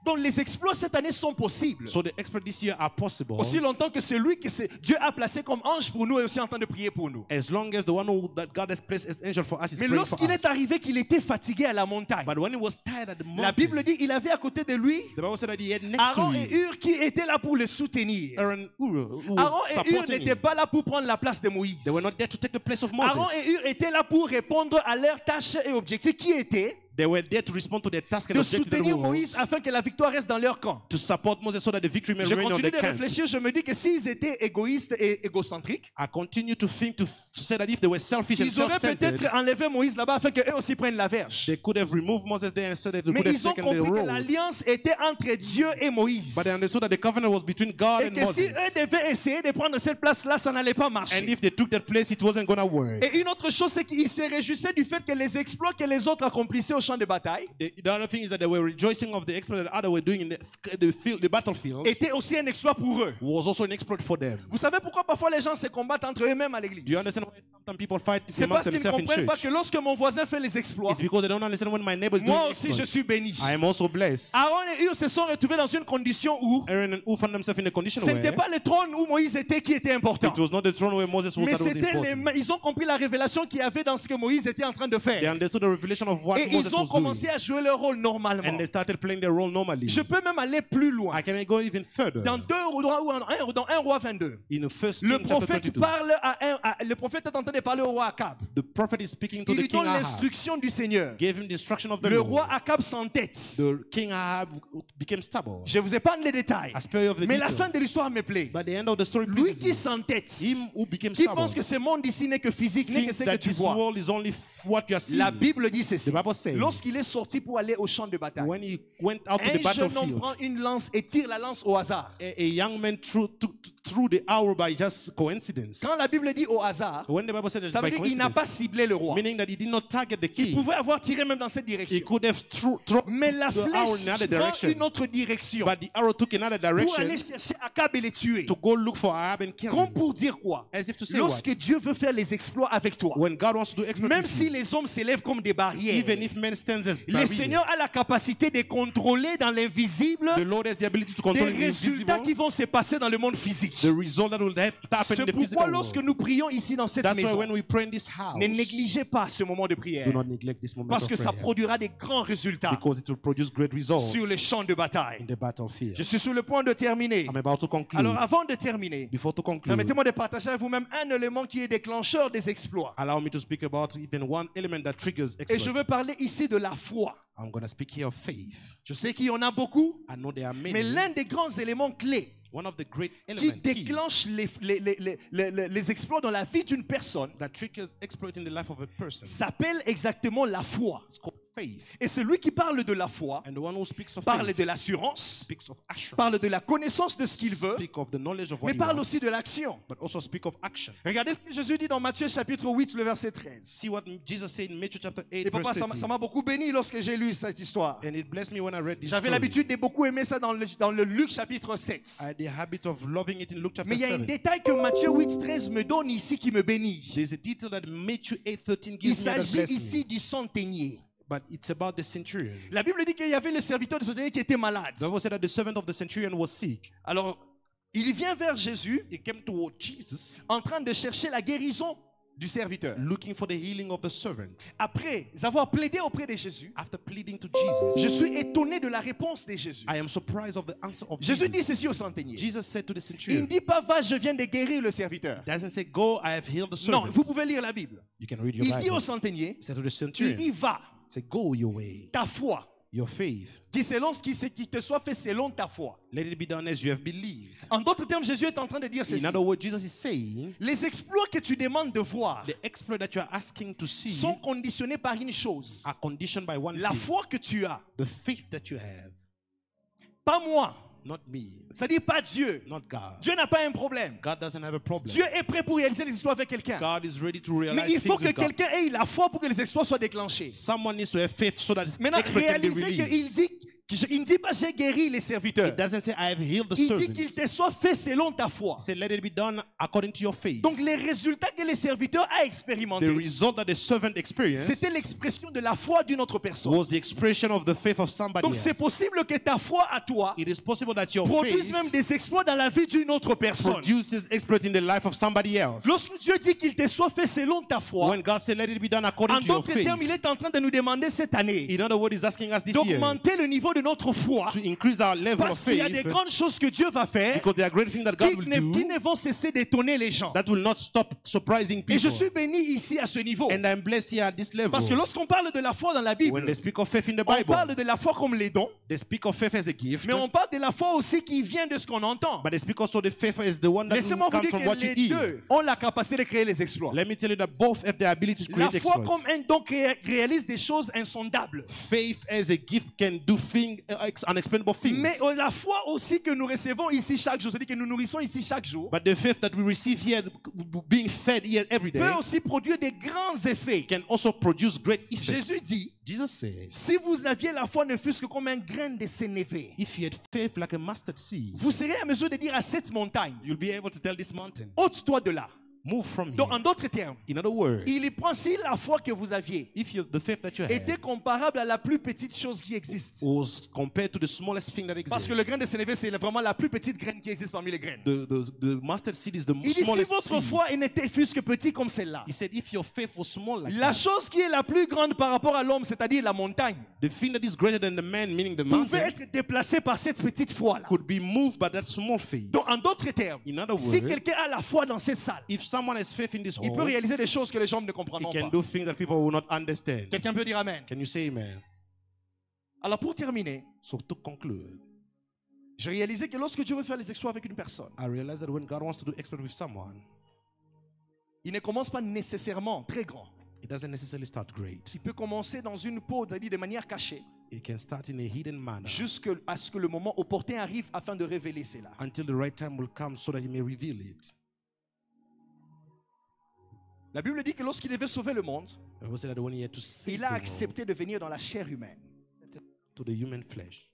[SPEAKER 2] Donc les exploits cette année sont possibles.
[SPEAKER 3] So the exploits this year are possible
[SPEAKER 2] Aussi longtemps que celui que Dieu a placé comme ange pour nous est aussi en train de prier pour nous.
[SPEAKER 3] as long as the one that God has placed as angel for us is
[SPEAKER 2] Mais
[SPEAKER 3] praying for
[SPEAKER 2] lorsqu'il
[SPEAKER 3] us.
[SPEAKER 2] est arrivé qu'il était fatigué à la montagne,
[SPEAKER 3] But when he was tired at the
[SPEAKER 2] la
[SPEAKER 3] mountain,
[SPEAKER 2] Bible dit qu'il avait à côté de lui
[SPEAKER 3] the Bible said that he had next
[SPEAKER 2] Aaron
[SPEAKER 3] to
[SPEAKER 2] et
[SPEAKER 3] him
[SPEAKER 2] Hur qui étaient là pour le soutenir.
[SPEAKER 3] Aaron who
[SPEAKER 2] Aaron
[SPEAKER 3] was
[SPEAKER 2] et Hur
[SPEAKER 3] supporting
[SPEAKER 2] n'étaient
[SPEAKER 3] him.
[SPEAKER 2] pas là pour prendre la place de Moïse.
[SPEAKER 3] They were not there to take the place of Moses.
[SPEAKER 2] Aaron et Hur étaient là pour répondre à leurs tâches et objectifs qui étaient
[SPEAKER 3] They were there to respond to their task and
[SPEAKER 2] de
[SPEAKER 3] objective that
[SPEAKER 2] soutenir
[SPEAKER 3] was
[SPEAKER 2] Moïse afin que la victoire reste dans leur camp.
[SPEAKER 3] to support Moses so that the victory may
[SPEAKER 2] Je
[SPEAKER 3] remain on
[SPEAKER 2] continue
[SPEAKER 3] the
[SPEAKER 2] de
[SPEAKER 3] camp.
[SPEAKER 2] réfléchir, je me dis que s'ils étaient égoïstes et égocentriques,
[SPEAKER 3] I continue to think to say that if they were selfish and
[SPEAKER 2] ils auraient
[SPEAKER 3] self-centered,
[SPEAKER 2] peut-être enlevé Moïse là-bas afin qu'eux aussi prennent la verge.
[SPEAKER 3] they could have removed Moses there and said that they
[SPEAKER 2] Mais
[SPEAKER 3] could have
[SPEAKER 2] ils ont
[SPEAKER 3] taken the
[SPEAKER 2] compris que
[SPEAKER 3] role.
[SPEAKER 2] l'alliance était entre Dieu et Moïse.
[SPEAKER 3] But they understood that the covenant was between God
[SPEAKER 2] Et
[SPEAKER 3] and
[SPEAKER 2] que si
[SPEAKER 3] Moses.
[SPEAKER 2] eux devaient essayer de prendre cette place-là, ça n'allait pas
[SPEAKER 3] And
[SPEAKER 2] marcher.
[SPEAKER 3] if they took that place, it wasn't going to work.
[SPEAKER 2] Et une autre chose, c'est qu'ils se réjouissaient du fait que les exploits que les autres accomplissaient au champ de bataille
[SPEAKER 3] The other thing is that they were rejoicing of the exploit that others were doing in the battlefield
[SPEAKER 2] était aussi un exploit pour eux.
[SPEAKER 3] was also an exploit for them.
[SPEAKER 2] Vous savez pourquoi parfois les gens se combattent entre eux-mêmes à
[SPEAKER 3] Do you
[SPEAKER 2] l'église?
[SPEAKER 3] understand why sometimes people fight
[SPEAKER 2] C'est
[SPEAKER 3] amongst
[SPEAKER 2] parce qu'ils ne
[SPEAKER 3] themselves in
[SPEAKER 2] comprennent pas
[SPEAKER 3] church?
[SPEAKER 2] que lorsque mon voisin fait les exploits,
[SPEAKER 3] It's because they don't understand when my neighbor is doing
[SPEAKER 2] moi aussi je
[SPEAKER 3] exploits.
[SPEAKER 2] suis béni.
[SPEAKER 3] I am also blessed.
[SPEAKER 2] Aaron et Hur se sont retrouvés dans une condition où
[SPEAKER 3] Aaron and Hu found themselves in a condition
[SPEAKER 2] ce n'était
[SPEAKER 3] where
[SPEAKER 2] pas le trône où Moïse était qui était important.
[SPEAKER 3] it was not the throne where Moses was
[SPEAKER 2] Mais
[SPEAKER 3] that was
[SPEAKER 2] c'était
[SPEAKER 3] important.
[SPEAKER 2] ils ont compris la révélation qu'il y avait dans ce que Moïse était en train de
[SPEAKER 3] They
[SPEAKER 2] faire.
[SPEAKER 3] understood the revelation of what
[SPEAKER 2] Et
[SPEAKER 3] Moses
[SPEAKER 2] ils ont
[SPEAKER 3] was
[SPEAKER 2] commencé
[SPEAKER 3] doing.
[SPEAKER 2] à jouer leur rôle normalement.
[SPEAKER 3] And they started playing their role normally.
[SPEAKER 2] Je peux même aller plus loin.
[SPEAKER 3] I can go even further.
[SPEAKER 2] Dans 2 rois ou dans 1 roi 22,
[SPEAKER 3] In the first
[SPEAKER 2] le
[SPEAKER 3] King chapter
[SPEAKER 2] prophète
[SPEAKER 3] 22,
[SPEAKER 2] parle le prophète est en train de parler au roi Akab.
[SPEAKER 3] the prophet is speaking to
[SPEAKER 2] Il
[SPEAKER 3] the
[SPEAKER 2] lui
[SPEAKER 3] king
[SPEAKER 2] donne
[SPEAKER 3] Ahab.
[SPEAKER 2] l'instruction du Seigneur.
[SPEAKER 3] Gave him the instruction of the
[SPEAKER 2] Le
[SPEAKER 3] Lord.
[SPEAKER 2] roi Akab s'entête.
[SPEAKER 3] The king Ahab became stubborn.
[SPEAKER 2] Je vous épargne les détails.
[SPEAKER 3] I spare you of the
[SPEAKER 2] Mais la
[SPEAKER 3] detail.
[SPEAKER 2] fin de l'histoire me plaît.
[SPEAKER 3] But the end of the story
[SPEAKER 2] Lui
[SPEAKER 3] pleases
[SPEAKER 2] qui
[SPEAKER 3] me.
[SPEAKER 2] s'entête,
[SPEAKER 3] Him who became
[SPEAKER 2] qui
[SPEAKER 3] stubborn
[SPEAKER 2] pense que ce monde ici n'est que physique, n'est que
[SPEAKER 3] thinks
[SPEAKER 2] ce que
[SPEAKER 3] that
[SPEAKER 2] tu
[SPEAKER 3] this
[SPEAKER 2] vois.
[SPEAKER 3] world is only what you are seeing.
[SPEAKER 2] La Bible dit ceci.
[SPEAKER 3] The Bible says,
[SPEAKER 2] Lorsqu'il est sorti pour aller au champ de bataille,
[SPEAKER 3] when he went out to the
[SPEAKER 2] un jeune homme
[SPEAKER 3] battlefield,
[SPEAKER 2] prend une lance et tire la lance au hasard.
[SPEAKER 3] a young man took through the arrow by just coincidence.
[SPEAKER 2] Quand la Bible dit au hasard,
[SPEAKER 3] When the Bible said that
[SPEAKER 2] ça veut
[SPEAKER 3] by
[SPEAKER 2] dire qu'il n'a
[SPEAKER 3] coincidence,
[SPEAKER 2] pas ciblé le roi.
[SPEAKER 3] meaning that he did not target the
[SPEAKER 2] Il
[SPEAKER 3] king.
[SPEAKER 2] pouvait avoir tiré même dans cette
[SPEAKER 3] He
[SPEAKER 2] direction.
[SPEAKER 3] could have thrown
[SPEAKER 2] Mais la
[SPEAKER 3] the arrow in
[SPEAKER 2] flèche
[SPEAKER 3] another
[SPEAKER 2] prend
[SPEAKER 3] direction.
[SPEAKER 2] une autre direction
[SPEAKER 3] But the arrow took another
[SPEAKER 2] pour
[SPEAKER 3] direction
[SPEAKER 2] aller chercher Akab et les tuer.
[SPEAKER 3] to go look for Ahab and kill
[SPEAKER 2] Comme
[SPEAKER 3] him.
[SPEAKER 2] pour dire quoi?
[SPEAKER 3] As if to say
[SPEAKER 2] Lorsque
[SPEAKER 3] what?
[SPEAKER 2] Dieu veut faire les exploits avec toi,
[SPEAKER 3] When God wants to do exploit
[SPEAKER 2] même
[SPEAKER 3] with
[SPEAKER 2] si
[SPEAKER 3] you,
[SPEAKER 2] les hommes s'élèvent comme des barrières,
[SPEAKER 3] even if man stands as
[SPEAKER 2] le
[SPEAKER 3] barrier,
[SPEAKER 2] Seigneur a la capacité de contrôler dans l'invisible
[SPEAKER 3] the Lord has the ability to
[SPEAKER 2] des
[SPEAKER 3] control the
[SPEAKER 2] résultats
[SPEAKER 3] invisible,
[SPEAKER 2] qui vont se passer dans le monde physique.
[SPEAKER 3] the result that will happen
[SPEAKER 2] C'est
[SPEAKER 3] in the
[SPEAKER 2] pourquoi
[SPEAKER 3] physical
[SPEAKER 2] lorsque
[SPEAKER 3] world.
[SPEAKER 2] nous prions ici dans cette
[SPEAKER 3] That's why
[SPEAKER 2] maison,
[SPEAKER 3] when we pray in this house,
[SPEAKER 2] ne négligez pas ce moment de prière,
[SPEAKER 3] do not neglect this moment
[SPEAKER 2] parce
[SPEAKER 3] of
[SPEAKER 2] que ça
[SPEAKER 3] prayer,
[SPEAKER 2] produira des grands résultats
[SPEAKER 3] because it will produce great results
[SPEAKER 2] sur le champ de
[SPEAKER 3] in
[SPEAKER 2] bataille.
[SPEAKER 3] the battlefield.
[SPEAKER 2] Je suis sur le point de terminer.
[SPEAKER 3] I'm about to conclude.
[SPEAKER 2] Alors avant de terminer,
[SPEAKER 3] Before to conclude,
[SPEAKER 2] permettez-moi de partager avec vous-même un élément qui est déclencheur des exploits.
[SPEAKER 3] allow me to speak about even one element that triggers
[SPEAKER 2] Et je
[SPEAKER 3] exploit.
[SPEAKER 2] veux parler ici de la foi.
[SPEAKER 3] I'm going to speak here of faith.
[SPEAKER 2] Je sais qu'il y en a beaucoup,
[SPEAKER 3] I know there are many.
[SPEAKER 2] mais l'un des grands éléments clés
[SPEAKER 3] One of the great
[SPEAKER 2] qui
[SPEAKER 3] elements key
[SPEAKER 2] déclenche les exploits dans la vie d'une personne
[SPEAKER 3] that triggers exploit in the life of a person
[SPEAKER 2] s'appelle exactement la foi.
[SPEAKER 3] is called faith.
[SPEAKER 2] Et celui qui parle de la foi
[SPEAKER 3] And the one who speaks of
[SPEAKER 2] parle
[SPEAKER 3] faith
[SPEAKER 2] de l'assurance,
[SPEAKER 3] speaks of assurance,
[SPEAKER 2] parle de la connaissance de ce qu'il veut,
[SPEAKER 3] speak of the knowledge of what
[SPEAKER 2] mais
[SPEAKER 3] he
[SPEAKER 2] parle
[SPEAKER 3] wants,
[SPEAKER 2] aussi de l'action.
[SPEAKER 3] but also speak of action.
[SPEAKER 2] Regardez ce que Jésus dit dans Matthieu chapitre 8, le verset 13.
[SPEAKER 3] See what Jesus said in Matthew chapter 8
[SPEAKER 2] Et papa,
[SPEAKER 3] verse
[SPEAKER 2] ça
[SPEAKER 3] 13.
[SPEAKER 2] m'a beaucoup béni lorsque j'ai lu cette histoire.
[SPEAKER 3] And it blessed me when I read this
[SPEAKER 2] J'avais
[SPEAKER 3] story.
[SPEAKER 2] l'habitude de beaucoup aimer ça dans le Luc chapitre 7.
[SPEAKER 3] I had the habit of loving it in Luke chapter
[SPEAKER 2] Mais il y a un
[SPEAKER 3] 7.
[SPEAKER 2] détail que Matthieu 8, 13 me donne ici qui me bénit.
[SPEAKER 3] There's a detail that Matthew 8:13
[SPEAKER 2] Il
[SPEAKER 3] gives me that
[SPEAKER 2] s'agit
[SPEAKER 3] blessed
[SPEAKER 2] ici
[SPEAKER 3] me.
[SPEAKER 2] du centenier.
[SPEAKER 3] But it's about the centurion.
[SPEAKER 2] La Bible dit qu'il y avait le serviteur du centenier qui était malade.
[SPEAKER 3] The Bible said that the servant of the centurion was sick.
[SPEAKER 2] Alors, il vient vers Jésus
[SPEAKER 3] He came toward Jesus
[SPEAKER 2] en train de chercher la guérison du serviteur.
[SPEAKER 3] looking for the healing of the servant.
[SPEAKER 2] Après avoir plaidé auprès de Jésus,
[SPEAKER 3] After pleading to Jesus,
[SPEAKER 2] je suis étonné de la réponse de Jésus.
[SPEAKER 3] I am surprised of the answer of
[SPEAKER 2] Jésus dit
[SPEAKER 3] Jesus.
[SPEAKER 2] ceci au centenier.
[SPEAKER 3] Jesus said to the
[SPEAKER 2] Il
[SPEAKER 3] centurion,
[SPEAKER 2] ne dit pas, va, je viens de guérir le serviteur.
[SPEAKER 3] doesn't say, go, I have healed the
[SPEAKER 2] Non,
[SPEAKER 3] servant.
[SPEAKER 2] vous pouvez lire la Bible.
[SPEAKER 3] You can read your
[SPEAKER 2] Il dit
[SPEAKER 3] Bible.
[SPEAKER 2] au centenier,
[SPEAKER 3] He said to the
[SPEAKER 2] il
[SPEAKER 3] centurion,
[SPEAKER 2] dit, va,
[SPEAKER 3] say, go your way,
[SPEAKER 2] ta foi,
[SPEAKER 3] your faith.
[SPEAKER 2] qui te soit fait selon ta foi.
[SPEAKER 3] Let it be done as you have believed.
[SPEAKER 2] En d'autres termes, Jésus est en train de dire ceci.
[SPEAKER 3] In other words, Jesus is saying,
[SPEAKER 2] Les exploits que tu demandes de voir
[SPEAKER 3] the exploit that you are asking to see
[SPEAKER 2] sont conditionnés par une chose.
[SPEAKER 3] are conditioned by one
[SPEAKER 2] La
[SPEAKER 3] thing,
[SPEAKER 2] foi que tu as.
[SPEAKER 3] the faith that you have,
[SPEAKER 2] Pas moi.
[SPEAKER 3] not me,
[SPEAKER 2] C'est-à-dire pas Dieu.
[SPEAKER 3] not God.
[SPEAKER 2] Dieu n'a pas un problème.
[SPEAKER 3] God doesn't have a problem.
[SPEAKER 2] Dieu est prêt pour réaliser les exploits avec quelqu'un.
[SPEAKER 3] God is ready to realize
[SPEAKER 2] Mais il faut
[SPEAKER 3] things
[SPEAKER 2] que
[SPEAKER 3] with God.
[SPEAKER 2] quelqu'un ait la foi pour que les exploits soient déclenchés.
[SPEAKER 3] Someone needs to have faith so that
[SPEAKER 2] Maintenant,
[SPEAKER 3] exploit can be
[SPEAKER 2] réalisez qu'il
[SPEAKER 3] released.
[SPEAKER 2] dit, il ne dit pas j'ai guéri les serviteurs.
[SPEAKER 3] It doesn't say I have healed the
[SPEAKER 2] Il dit
[SPEAKER 3] servant.
[SPEAKER 2] qu'il te soit fait selon ta foi.
[SPEAKER 3] It said let it be done according to your faith.
[SPEAKER 2] Donc les résultats que les serviteurs a
[SPEAKER 3] The
[SPEAKER 2] expérimentés,
[SPEAKER 3] result that the servant experienced
[SPEAKER 2] c'était l'expression de la foi d'une autre personne.
[SPEAKER 3] was the expression of the faith of somebody
[SPEAKER 2] Donc c'est
[SPEAKER 3] else.
[SPEAKER 2] possible que ta foi à toi
[SPEAKER 3] It is possible that your
[SPEAKER 2] produise
[SPEAKER 3] faith
[SPEAKER 2] même des exploits dans la vie d'une autre personne.
[SPEAKER 3] produces exploit in the life of somebody else.
[SPEAKER 2] Lorsque Dieu dit qu'il te soit fait selon ta foi,
[SPEAKER 3] When God said let it be done
[SPEAKER 2] en
[SPEAKER 3] according to your
[SPEAKER 2] d'autres
[SPEAKER 3] faith,
[SPEAKER 2] termes, il est en train de nous demander cette année
[SPEAKER 3] in other words, he's asking us this year
[SPEAKER 2] d'augmenter le niveau de notre foi,
[SPEAKER 3] to increase our level of
[SPEAKER 2] parce qu'il y a des
[SPEAKER 3] faith,
[SPEAKER 2] grandes choses que Dieu va faire
[SPEAKER 3] because there are great things that God will
[SPEAKER 2] qui
[SPEAKER 3] do
[SPEAKER 2] ne vont cesser d'étonner les gens.
[SPEAKER 3] that will not stop surprising
[SPEAKER 2] Et je
[SPEAKER 3] people.
[SPEAKER 2] suis béni ici à ce niveau.
[SPEAKER 3] And I'm blessed here at this level.
[SPEAKER 2] Parce que lorsqu'on parle de la foi dans la
[SPEAKER 3] When
[SPEAKER 2] Bible,
[SPEAKER 3] they speak of faith in the
[SPEAKER 2] on
[SPEAKER 3] Bible,
[SPEAKER 2] parle de la foi comme les dons,
[SPEAKER 3] they speak of faith as a gift,
[SPEAKER 2] mais on parle de la foi aussi qui vient de ce qu'on entend.
[SPEAKER 3] but they speak also the faith as the one that
[SPEAKER 2] Laissez-moi vous
[SPEAKER 3] comes
[SPEAKER 2] dire
[SPEAKER 3] from
[SPEAKER 2] que
[SPEAKER 3] what you
[SPEAKER 2] les
[SPEAKER 3] eat.
[SPEAKER 2] deux ont la capacité de créer les exploits.
[SPEAKER 3] Let me tell you that both have the ability to
[SPEAKER 2] La
[SPEAKER 3] create
[SPEAKER 2] foi
[SPEAKER 3] exploits.
[SPEAKER 2] comme un don réalise des choses insondables.
[SPEAKER 3] Faith as a gift can do unexplainable things.
[SPEAKER 2] Mais la foi aussi que nous recevons ici chaque jour, c'est-à-dire que nous nourrissons ici chaque jour,
[SPEAKER 3] But the faith that we receive here, being fed here every day,
[SPEAKER 2] peut aussi produire des grands effets.
[SPEAKER 3] can also produce great effects.
[SPEAKER 2] Jésus dit,
[SPEAKER 3] Jesus says,
[SPEAKER 2] si vous aviez la foi ne fût-ce que comme un grain de sénévé,
[SPEAKER 3] if you had faith like a mustard seed,
[SPEAKER 2] vous serez en mesure de dire à cette montagne,
[SPEAKER 3] you'll be able to tell this mountain,
[SPEAKER 2] ôte-toi de là.
[SPEAKER 3] move from
[SPEAKER 2] Donc, en
[SPEAKER 3] here.
[SPEAKER 2] d'autres termes,
[SPEAKER 3] In other words,
[SPEAKER 2] il prend si la foi que vous aviez
[SPEAKER 3] if the faith that you
[SPEAKER 2] était
[SPEAKER 3] had
[SPEAKER 2] comparable à la plus petite chose qui existe.
[SPEAKER 3] was compared to the smallest thing that
[SPEAKER 2] Parce
[SPEAKER 3] exists,
[SPEAKER 2] que le grain de sénévé, c'est vraiment la plus petite graine qui existe parmi les graines.
[SPEAKER 3] the mustard seed is the
[SPEAKER 2] Il dit, si
[SPEAKER 3] smallest
[SPEAKER 2] votre
[SPEAKER 3] seed.
[SPEAKER 2] foi n'était fût-ce que petit comme celle-là,
[SPEAKER 3] He said, if your faith was small like
[SPEAKER 2] la
[SPEAKER 3] that,
[SPEAKER 2] chose qui est la plus grande par rapport à l'homme, c'est-à-dire la montagne,
[SPEAKER 3] the thing that is greater than the man, meaning the
[SPEAKER 2] pouvait
[SPEAKER 3] mountain,
[SPEAKER 2] être déplacée par cette petite foi-là.
[SPEAKER 3] could be moved by that small faith.
[SPEAKER 2] Donc, en d'autres termes,
[SPEAKER 3] In other
[SPEAKER 2] si
[SPEAKER 3] words,
[SPEAKER 2] quelqu'un a la foi dans cette salle,
[SPEAKER 3] if someone has faith in this
[SPEAKER 2] il peut
[SPEAKER 3] hall,
[SPEAKER 2] réaliser des choses que les gens ne
[SPEAKER 3] he
[SPEAKER 2] comprendront
[SPEAKER 3] can
[SPEAKER 2] pas.
[SPEAKER 3] do things that people will not understand.
[SPEAKER 2] Quelqu'un peut dire Amen.
[SPEAKER 3] Can you say amen?
[SPEAKER 2] Alors, pour terminer,
[SPEAKER 3] So to conclude,
[SPEAKER 2] j'ai réalisé que lorsque Dieu veut faire les exploits avec une personne,
[SPEAKER 3] I realize that when God wants to do exploit with someone,
[SPEAKER 2] il ne commence pas nécessairement très grand.
[SPEAKER 3] it doesn't necessarily start great.
[SPEAKER 2] Il peut commencer dans une peau, c'est-à-dire de manière cachée.
[SPEAKER 3] It can start in a hidden manner
[SPEAKER 2] jusqu'à ce que le moment opportun arrive afin de révéler cela.
[SPEAKER 3] until the right time will come so that he may reveal it.
[SPEAKER 2] La Bible dit que lorsqu'il devait sauver le monde,
[SPEAKER 3] The Bible said that when he had to save
[SPEAKER 2] il
[SPEAKER 3] the
[SPEAKER 2] a
[SPEAKER 3] world
[SPEAKER 2] accepté de venir dans la chair humaine.
[SPEAKER 3] to the human flesh,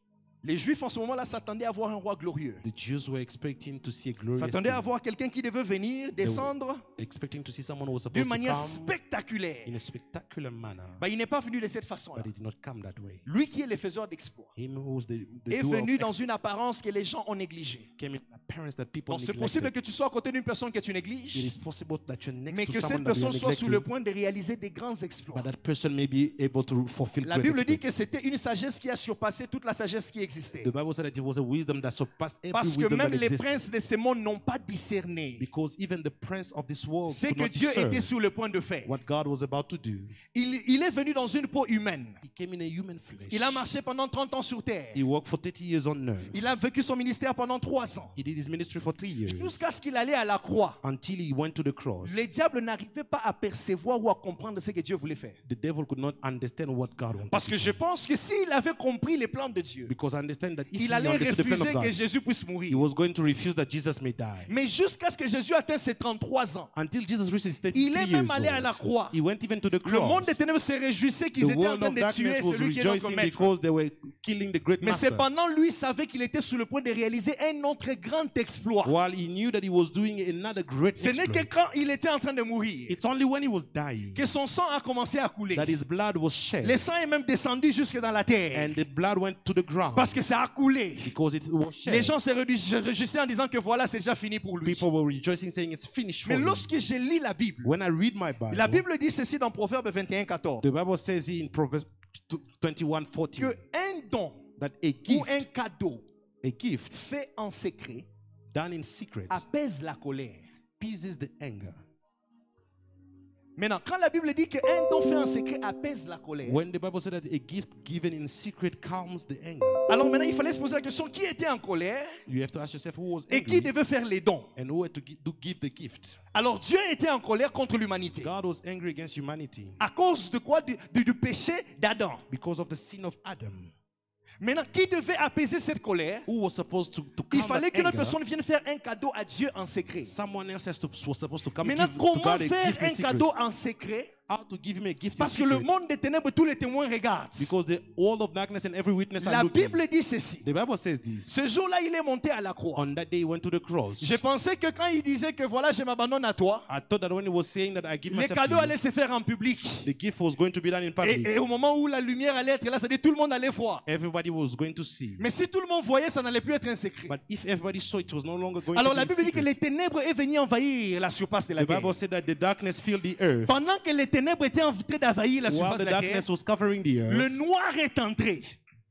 [SPEAKER 2] Les Juifs en ce moment-là s'attendaient à voir un roi glorieux.
[SPEAKER 3] the Jews were expecting to see a glorious
[SPEAKER 2] S'attendaient à
[SPEAKER 3] king,
[SPEAKER 2] voir quelqu'un qui devait venir, descendre
[SPEAKER 3] expecting to see someone who was
[SPEAKER 2] d'une
[SPEAKER 3] supposed to
[SPEAKER 2] manière
[SPEAKER 3] come
[SPEAKER 2] spectaculaire.
[SPEAKER 3] in a spectacular manner,
[SPEAKER 2] Ben, il n'est pas venu de cette façon-là.
[SPEAKER 3] but he did not come that way.
[SPEAKER 2] Lui qui est le faiseur d'exploits
[SPEAKER 3] Him who was the
[SPEAKER 2] est
[SPEAKER 3] doer
[SPEAKER 2] venu
[SPEAKER 3] of
[SPEAKER 2] dans
[SPEAKER 3] exploits
[SPEAKER 2] une apparence que les gens ont négligée.
[SPEAKER 3] came in appearance that people
[SPEAKER 2] Donc c'est possible
[SPEAKER 3] neglected.
[SPEAKER 2] que tu sois à côté d'une personne que tu
[SPEAKER 3] It
[SPEAKER 2] négliges,
[SPEAKER 3] is possible that you're next
[SPEAKER 2] mais
[SPEAKER 3] to
[SPEAKER 2] que
[SPEAKER 3] someone
[SPEAKER 2] cette
[SPEAKER 3] that you
[SPEAKER 2] personne soit sur le
[SPEAKER 3] neglected,
[SPEAKER 2] point de réaliser des grands exploits.
[SPEAKER 3] but that person may be able to fulfill
[SPEAKER 2] La
[SPEAKER 3] great
[SPEAKER 2] Bible dit que
[SPEAKER 3] exploits.
[SPEAKER 2] c'était une sagesse qui a surpassé toute la sagesse qui existait.
[SPEAKER 3] The Bible said that it was a wisdom that surpassed every
[SPEAKER 2] Parce que
[SPEAKER 3] wisdom
[SPEAKER 2] même
[SPEAKER 3] that
[SPEAKER 2] les
[SPEAKER 3] existed.
[SPEAKER 2] princes de ce monde n'ont pas discerné
[SPEAKER 3] Because even the prince of this world
[SPEAKER 2] ce
[SPEAKER 3] could
[SPEAKER 2] que
[SPEAKER 3] not
[SPEAKER 2] Dieu
[SPEAKER 3] discern
[SPEAKER 2] était sur le point de faire.
[SPEAKER 3] what God was about to do.
[SPEAKER 2] Il est venu dans une peau humaine.
[SPEAKER 3] He came in a human flesh.
[SPEAKER 2] Il a marché pendant 30 ans sur terre.
[SPEAKER 3] He worked for 30 years on earth.
[SPEAKER 2] Il a vécu son ministère pendant 3 ans.
[SPEAKER 3] He did his ministry for 3 years
[SPEAKER 2] Jusqu'à ce qu'il allait à la croix.
[SPEAKER 3] until he went to the cross.
[SPEAKER 2] Les diables n'arrivaient pas à percevoir ou à comprendre ce que Dieu voulait faire.
[SPEAKER 3] The devil could not understand what God wanted.
[SPEAKER 2] Parce que je pense que s'il avait compris les plans de Dieu,
[SPEAKER 3] Because I understand that if he
[SPEAKER 2] il allait
[SPEAKER 3] understood the plan
[SPEAKER 2] refuser
[SPEAKER 3] of
[SPEAKER 2] que
[SPEAKER 3] God,
[SPEAKER 2] Jésus puisse
[SPEAKER 3] he
[SPEAKER 2] mourir.
[SPEAKER 3] was going to refuse that Jesus may die.
[SPEAKER 2] Mais jusqu'à ce que Jésus atteigne ses 33 ans,
[SPEAKER 3] Until Jesus reached his 33
[SPEAKER 2] il est même
[SPEAKER 3] years
[SPEAKER 2] allé à la
[SPEAKER 3] old,
[SPEAKER 2] croix.
[SPEAKER 3] he went even to the
[SPEAKER 2] Le monde
[SPEAKER 3] cross.
[SPEAKER 2] des ténèbres se réjouissait qu'ils
[SPEAKER 3] The
[SPEAKER 2] étaient en
[SPEAKER 3] world
[SPEAKER 2] train
[SPEAKER 3] of
[SPEAKER 2] de tuer
[SPEAKER 3] darkness was
[SPEAKER 2] celui qui est notre
[SPEAKER 3] rejoicing
[SPEAKER 2] maître.
[SPEAKER 3] because they were killing the great
[SPEAKER 2] Mais
[SPEAKER 3] master.
[SPEAKER 2] cependant, lui savait qu'il était sur le point de réaliser un autre grand exploit.
[SPEAKER 3] While he knew that he was doing another great
[SPEAKER 2] Ce n'est que
[SPEAKER 3] exploit,
[SPEAKER 2] quand il était en train de mourir
[SPEAKER 3] it's only when he was dying
[SPEAKER 2] que son sang a commencé à couler.
[SPEAKER 3] that his blood was shed.
[SPEAKER 2] Le sang est même descendu jusque dans la terre.
[SPEAKER 3] And the blood went to the ground
[SPEAKER 2] Parce que ça a coulé.
[SPEAKER 3] because it was
[SPEAKER 2] Les
[SPEAKER 3] shed.
[SPEAKER 2] gens se réjouissaient en disant que voilà, c'est déjà fini pour lui.
[SPEAKER 3] People were rejoicing, saying it's finished for
[SPEAKER 2] Mais
[SPEAKER 3] him.
[SPEAKER 2] lorsque je lis la Bible,
[SPEAKER 3] When I read my
[SPEAKER 2] la
[SPEAKER 3] Bible,
[SPEAKER 2] Bible dit ceci dans Proverbe 21:14,
[SPEAKER 3] the Bible says in Proverbs 21:14
[SPEAKER 2] que un don
[SPEAKER 3] that a
[SPEAKER 2] ou un
[SPEAKER 3] gift,
[SPEAKER 2] cadeau
[SPEAKER 3] a gift
[SPEAKER 2] fait en secret
[SPEAKER 3] done in secret
[SPEAKER 2] apaise la colère.
[SPEAKER 3] appeases the anger.
[SPEAKER 2] Maintenant, quand la Bible dit qu'un don fait en secret apaise la colère,
[SPEAKER 3] When the Bible said that a gift given in secret calms the anger,
[SPEAKER 2] alors maintenant il fallait se poser la question, qui était en colère
[SPEAKER 3] you have to ask yourself who was
[SPEAKER 2] et qui
[SPEAKER 3] angry
[SPEAKER 2] devait faire les dons?
[SPEAKER 3] and who had to give the gift.
[SPEAKER 2] Alors Dieu était en colère contre l'humanité.
[SPEAKER 3] God was angry against humanity
[SPEAKER 2] À cause de quoi? Du péché d'Adam.
[SPEAKER 3] because of the sin of Adam.
[SPEAKER 2] Maintenant, qui devait apaiser cette colère?
[SPEAKER 3] Who was supposed to
[SPEAKER 2] Il
[SPEAKER 3] calm
[SPEAKER 2] fallait
[SPEAKER 3] that
[SPEAKER 2] qu'une autre
[SPEAKER 3] anger?
[SPEAKER 2] personne vienne faire un cadeau à Dieu en secret.
[SPEAKER 3] Someone else was supposed to come
[SPEAKER 2] Maintenant,
[SPEAKER 3] give to
[SPEAKER 2] comment
[SPEAKER 3] God a
[SPEAKER 2] faire
[SPEAKER 3] gift in
[SPEAKER 2] un
[SPEAKER 3] secret.
[SPEAKER 2] cadeau en secret?
[SPEAKER 3] How to give him a gift in
[SPEAKER 2] Parce que le
[SPEAKER 3] secret.
[SPEAKER 2] monde des ténèbres, tous les témoins regardent.
[SPEAKER 3] Because the world of darkness and every witness are
[SPEAKER 2] La
[SPEAKER 3] looking.
[SPEAKER 2] Bible dit ceci.
[SPEAKER 3] The Bible says this.
[SPEAKER 2] Ce jour-là, il est monté à la croix.
[SPEAKER 3] On that day he went to the cross.
[SPEAKER 2] Je pensais que quand il disait que voilà, je m'abandonne à toi,
[SPEAKER 3] I thought that when he was saying that I give
[SPEAKER 2] les
[SPEAKER 3] myself
[SPEAKER 2] cadeaux
[SPEAKER 3] to you,
[SPEAKER 2] allaient se faire en public.
[SPEAKER 3] the gift was going to be done in public.
[SPEAKER 2] Et au moment où la lumière allait être là, c'est-à-dire tout le monde allait voir.
[SPEAKER 3] Everybody was going to see.
[SPEAKER 2] Mais si tout le monde voyait, ça n'allait plus être un secret.
[SPEAKER 3] But if everybody saw it, was no longer going
[SPEAKER 2] Alors
[SPEAKER 3] to
[SPEAKER 2] la
[SPEAKER 3] be a
[SPEAKER 2] Bible dit que
[SPEAKER 3] secret.
[SPEAKER 2] les ténèbres est venu envahir la surface de la
[SPEAKER 3] The
[SPEAKER 2] terre.
[SPEAKER 3] Bible said that the darkness filled the earth.
[SPEAKER 2] Pendant que les ténèbres étaient en train d'envahir la
[SPEAKER 3] While
[SPEAKER 2] surface
[SPEAKER 3] the
[SPEAKER 2] de la terre,
[SPEAKER 3] darkness was covering the earth,
[SPEAKER 2] le noir est entré.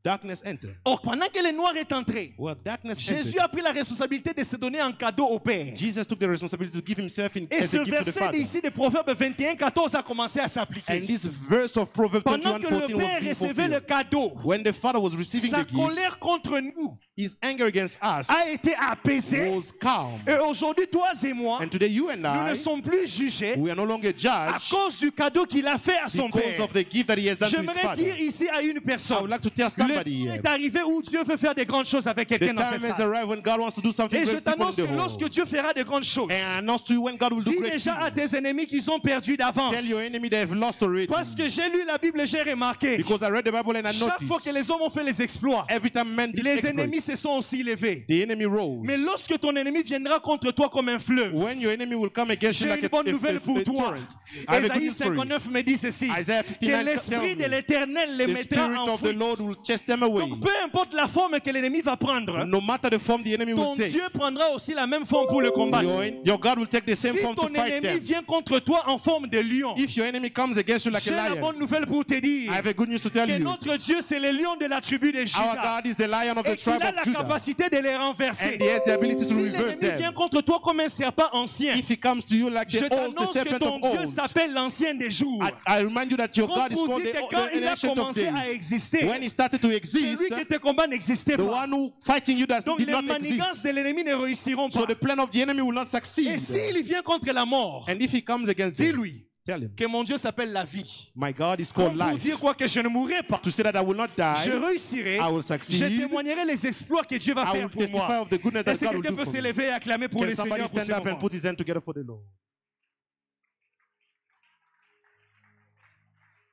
[SPEAKER 3] darkness entered.
[SPEAKER 2] Or, pendant que le noir est entré,
[SPEAKER 3] Well, darkness
[SPEAKER 2] Jésus
[SPEAKER 3] entered.
[SPEAKER 2] a pris la responsabilité de se donner en cadeau au Père.
[SPEAKER 3] Jesus took the responsibility to give himself
[SPEAKER 2] Et
[SPEAKER 3] as
[SPEAKER 2] ce
[SPEAKER 3] a gift to the
[SPEAKER 2] verset
[SPEAKER 3] Father.
[SPEAKER 2] ici de Proverbe 21:14 a commencé à
[SPEAKER 3] And
[SPEAKER 2] s'appliquer.
[SPEAKER 3] this verse of Proverbs
[SPEAKER 2] Pendant que
[SPEAKER 3] 21:14
[SPEAKER 2] le
[SPEAKER 3] was
[SPEAKER 2] Père
[SPEAKER 3] being
[SPEAKER 2] recevait le
[SPEAKER 3] fulfilled.
[SPEAKER 2] cadeau,
[SPEAKER 3] When the Father was receiving
[SPEAKER 2] sa
[SPEAKER 3] the gift,
[SPEAKER 2] colère contre nous
[SPEAKER 3] his anger against us
[SPEAKER 2] a été apaisée.
[SPEAKER 3] was calm.
[SPEAKER 2] Et aujourd'hui, toi et moi,
[SPEAKER 3] And today you and
[SPEAKER 2] nous ne
[SPEAKER 3] I,
[SPEAKER 2] sommes plus jugés
[SPEAKER 3] we are no longer
[SPEAKER 2] à
[SPEAKER 3] judged
[SPEAKER 2] cause du cadeau qu'il a fait à son
[SPEAKER 3] because
[SPEAKER 2] Père.
[SPEAKER 3] of the gift that he has done to his
[SPEAKER 2] J'aimerais dire
[SPEAKER 3] Father.
[SPEAKER 2] ici à une
[SPEAKER 3] I would
[SPEAKER 2] personne,
[SPEAKER 3] like to tell
[SPEAKER 2] le
[SPEAKER 3] somebody
[SPEAKER 2] temps
[SPEAKER 3] here,
[SPEAKER 2] est arrivé où Dieu veut faire des grandes choses avec
[SPEAKER 3] the
[SPEAKER 2] quelqu'un dans
[SPEAKER 3] time
[SPEAKER 2] cette
[SPEAKER 3] has
[SPEAKER 2] salle.
[SPEAKER 3] arrived when God wants to do something
[SPEAKER 2] Et je
[SPEAKER 3] great people in
[SPEAKER 2] t'annonce
[SPEAKER 3] the
[SPEAKER 2] que
[SPEAKER 3] hall.
[SPEAKER 2] lorsque Dieu fera de grandes choses,
[SPEAKER 3] And I announce to you when God will do
[SPEAKER 2] dis
[SPEAKER 3] great
[SPEAKER 2] déjà à
[SPEAKER 3] things.
[SPEAKER 2] tes ennemis qu'ils ont perdu d'avance.
[SPEAKER 3] Tell your enemy they have lost already.
[SPEAKER 2] Parce que j'ai lu la Bible, j'ai remarqué,
[SPEAKER 3] Because I read the Bible and I
[SPEAKER 2] chaque fois que
[SPEAKER 3] noticed
[SPEAKER 2] les hommes ont fait les exploits,
[SPEAKER 3] every time men did
[SPEAKER 2] les
[SPEAKER 3] exploits,
[SPEAKER 2] ennemis se sont aussi levés.
[SPEAKER 3] the enemy rose.
[SPEAKER 2] Mais lorsque ton ennemi viendra contre toi comme un fleuve,
[SPEAKER 3] When your enemy will come against you
[SPEAKER 2] j'ai
[SPEAKER 3] like
[SPEAKER 2] une bonne nouvelle pour toi.
[SPEAKER 3] torrent, I have a good
[SPEAKER 2] Ésaïe
[SPEAKER 3] news for you.
[SPEAKER 2] 59 me dit ceci,
[SPEAKER 3] Isaiah
[SPEAKER 2] que
[SPEAKER 3] 59
[SPEAKER 2] l'Esprit
[SPEAKER 3] tells
[SPEAKER 2] de
[SPEAKER 3] me,
[SPEAKER 2] l'Éternel les
[SPEAKER 3] the
[SPEAKER 2] mettra
[SPEAKER 3] Spirit
[SPEAKER 2] en
[SPEAKER 3] of the
[SPEAKER 2] fuite.
[SPEAKER 3] Lord will chase them away.
[SPEAKER 2] Donc peu importe la forme que l'ennemi va prendre,
[SPEAKER 3] No matter the form the enemy
[SPEAKER 2] ton
[SPEAKER 3] will take,
[SPEAKER 2] Dieu prendra aussi la même forme pour le combattre.
[SPEAKER 3] your God will take the same
[SPEAKER 2] Si
[SPEAKER 3] form to
[SPEAKER 2] ton
[SPEAKER 3] fight
[SPEAKER 2] ennemi
[SPEAKER 3] them.
[SPEAKER 2] vient contre toi en forme de lion,
[SPEAKER 3] If your enemy comes against you like
[SPEAKER 2] j'ai
[SPEAKER 3] a
[SPEAKER 2] la
[SPEAKER 3] lion,
[SPEAKER 2] bonne nouvelle pour te dire
[SPEAKER 3] I have a good news to tell
[SPEAKER 2] que
[SPEAKER 3] you.
[SPEAKER 2] notre Dieu c'est le lion de la tribu de
[SPEAKER 3] Our
[SPEAKER 2] Juda
[SPEAKER 3] God is the lion of
[SPEAKER 2] et
[SPEAKER 3] the
[SPEAKER 2] qu'il
[SPEAKER 3] tribe
[SPEAKER 2] a
[SPEAKER 3] of
[SPEAKER 2] la
[SPEAKER 3] Judah.
[SPEAKER 2] capacité de les renverser.
[SPEAKER 3] And he has the ability to
[SPEAKER 2] Si
[SPEAKER 3] reverse
[SPEAKER 2] l'ennemi vient
[SPEAKER 3] them.
[SPEAKER 2] contre toi comme un serpent ancien,
[SPEAKER 3] If he comes to you like
[SPEAKER 2] je
[SPEAKER 3] the
[SPEAKER 2] t'annonce que
[SPEAKER 3] serpent
[SPEAKER 2] ton
[SPEAKER 3] of
[SPEAKER 2] Dieu
[SPEAKER 3] old,
[SPEAKER 2] s'appelle l'ancien des jours.
[SPEAKER 3] I remind you that your
[SPEAKER 2] Comme
[SPEAKER 3] God is
[SPEAKER 2] pour
[SPEAKER 3] called
[SPEAKER 2] dire
[SPEAKER 3] the,
[SPEAKER 2] que quand il a
[SPEAKER 3] ancient of
[SPEAKER 2] commencé à
[SPEAKER 3] days.
[SPEAKER 2] exister,
[SPEAKER 3] When he started to exist,
[SPEAKER 2] celui qui te combat n'existait
[SPEAKER 3] the
[SPEAKER 2] pas.
[SPEAKER 3] one who fighting you does
[SPEAKER 2] Donc
[SPEAKER 3] did
[SPEAKER 2] les
[SPEAKER 3] not exist.
[SPEAKER 2] manigances de l'ennemi ne réussiront
[SPEAKER 3] So
[SPEAKER 2] pas.
[SPEAKER 3] the plan of the enemy will not
[SPEAKER 2] Et
[SPEAKER 3] succeed.
[SPEAKER 2] s'il vient contre la mort,
[SPEAKER 3] And if he comes against them,
[SPEAKER 2] dis-lui
[SPEAKER 3] Tell him.
[SPEAKER 2] que mon Dieu s'appelle la vie.
[SPEAKER 3] My God is
[SPEAKER 2] Comme
[SPEAKER 3] called
[SPEAKER 2] pour
[SPEAKER 3] life.
[SPEAKER 2] dire quoi? Que je ne mourrai pas.
[SPEAKER 3] To say that I will not
[SPEAKER 2] Je
[SPEAKER 3] die.
[SPEAKER 2] réussirai.
[SPEAKER 3] I will
[SPEAKER 2] Je
[SPEAKER 3] succeed.
[SPEAKER 2] témoignerai les exploits que Dieu va
[SPEAKER 3] I
[SPEAKER 2] faire
[SPEAKER 3] will
[SPEAKER 2] pour
[SPEAKER 3] testify
[SPEAKER 2] moi.
[SPEAKER 3] of the goodness that
[SPEAKER 2] Est-ce que
[SPEAKER 3] God will
[SPEAKER 2] quelqu'un
[SPEAKER 3] do
[SPEAKER 2] peut
[SPEAKER 3] for me.
[SPEAKER 2] s'élever et acclamer pour
[SPEAKER 3] Can
[SPEAKER 2] le
[SPEAKER 3] somebody
[SPEAKER 2] Seigneur pour
[SPEAKER 3] stand
[SPEAKER 2] ce
[SPEAKER 3] up and
[SPEAKER 2] moment?
[SPEAKER 3] put his hand together for the Lord?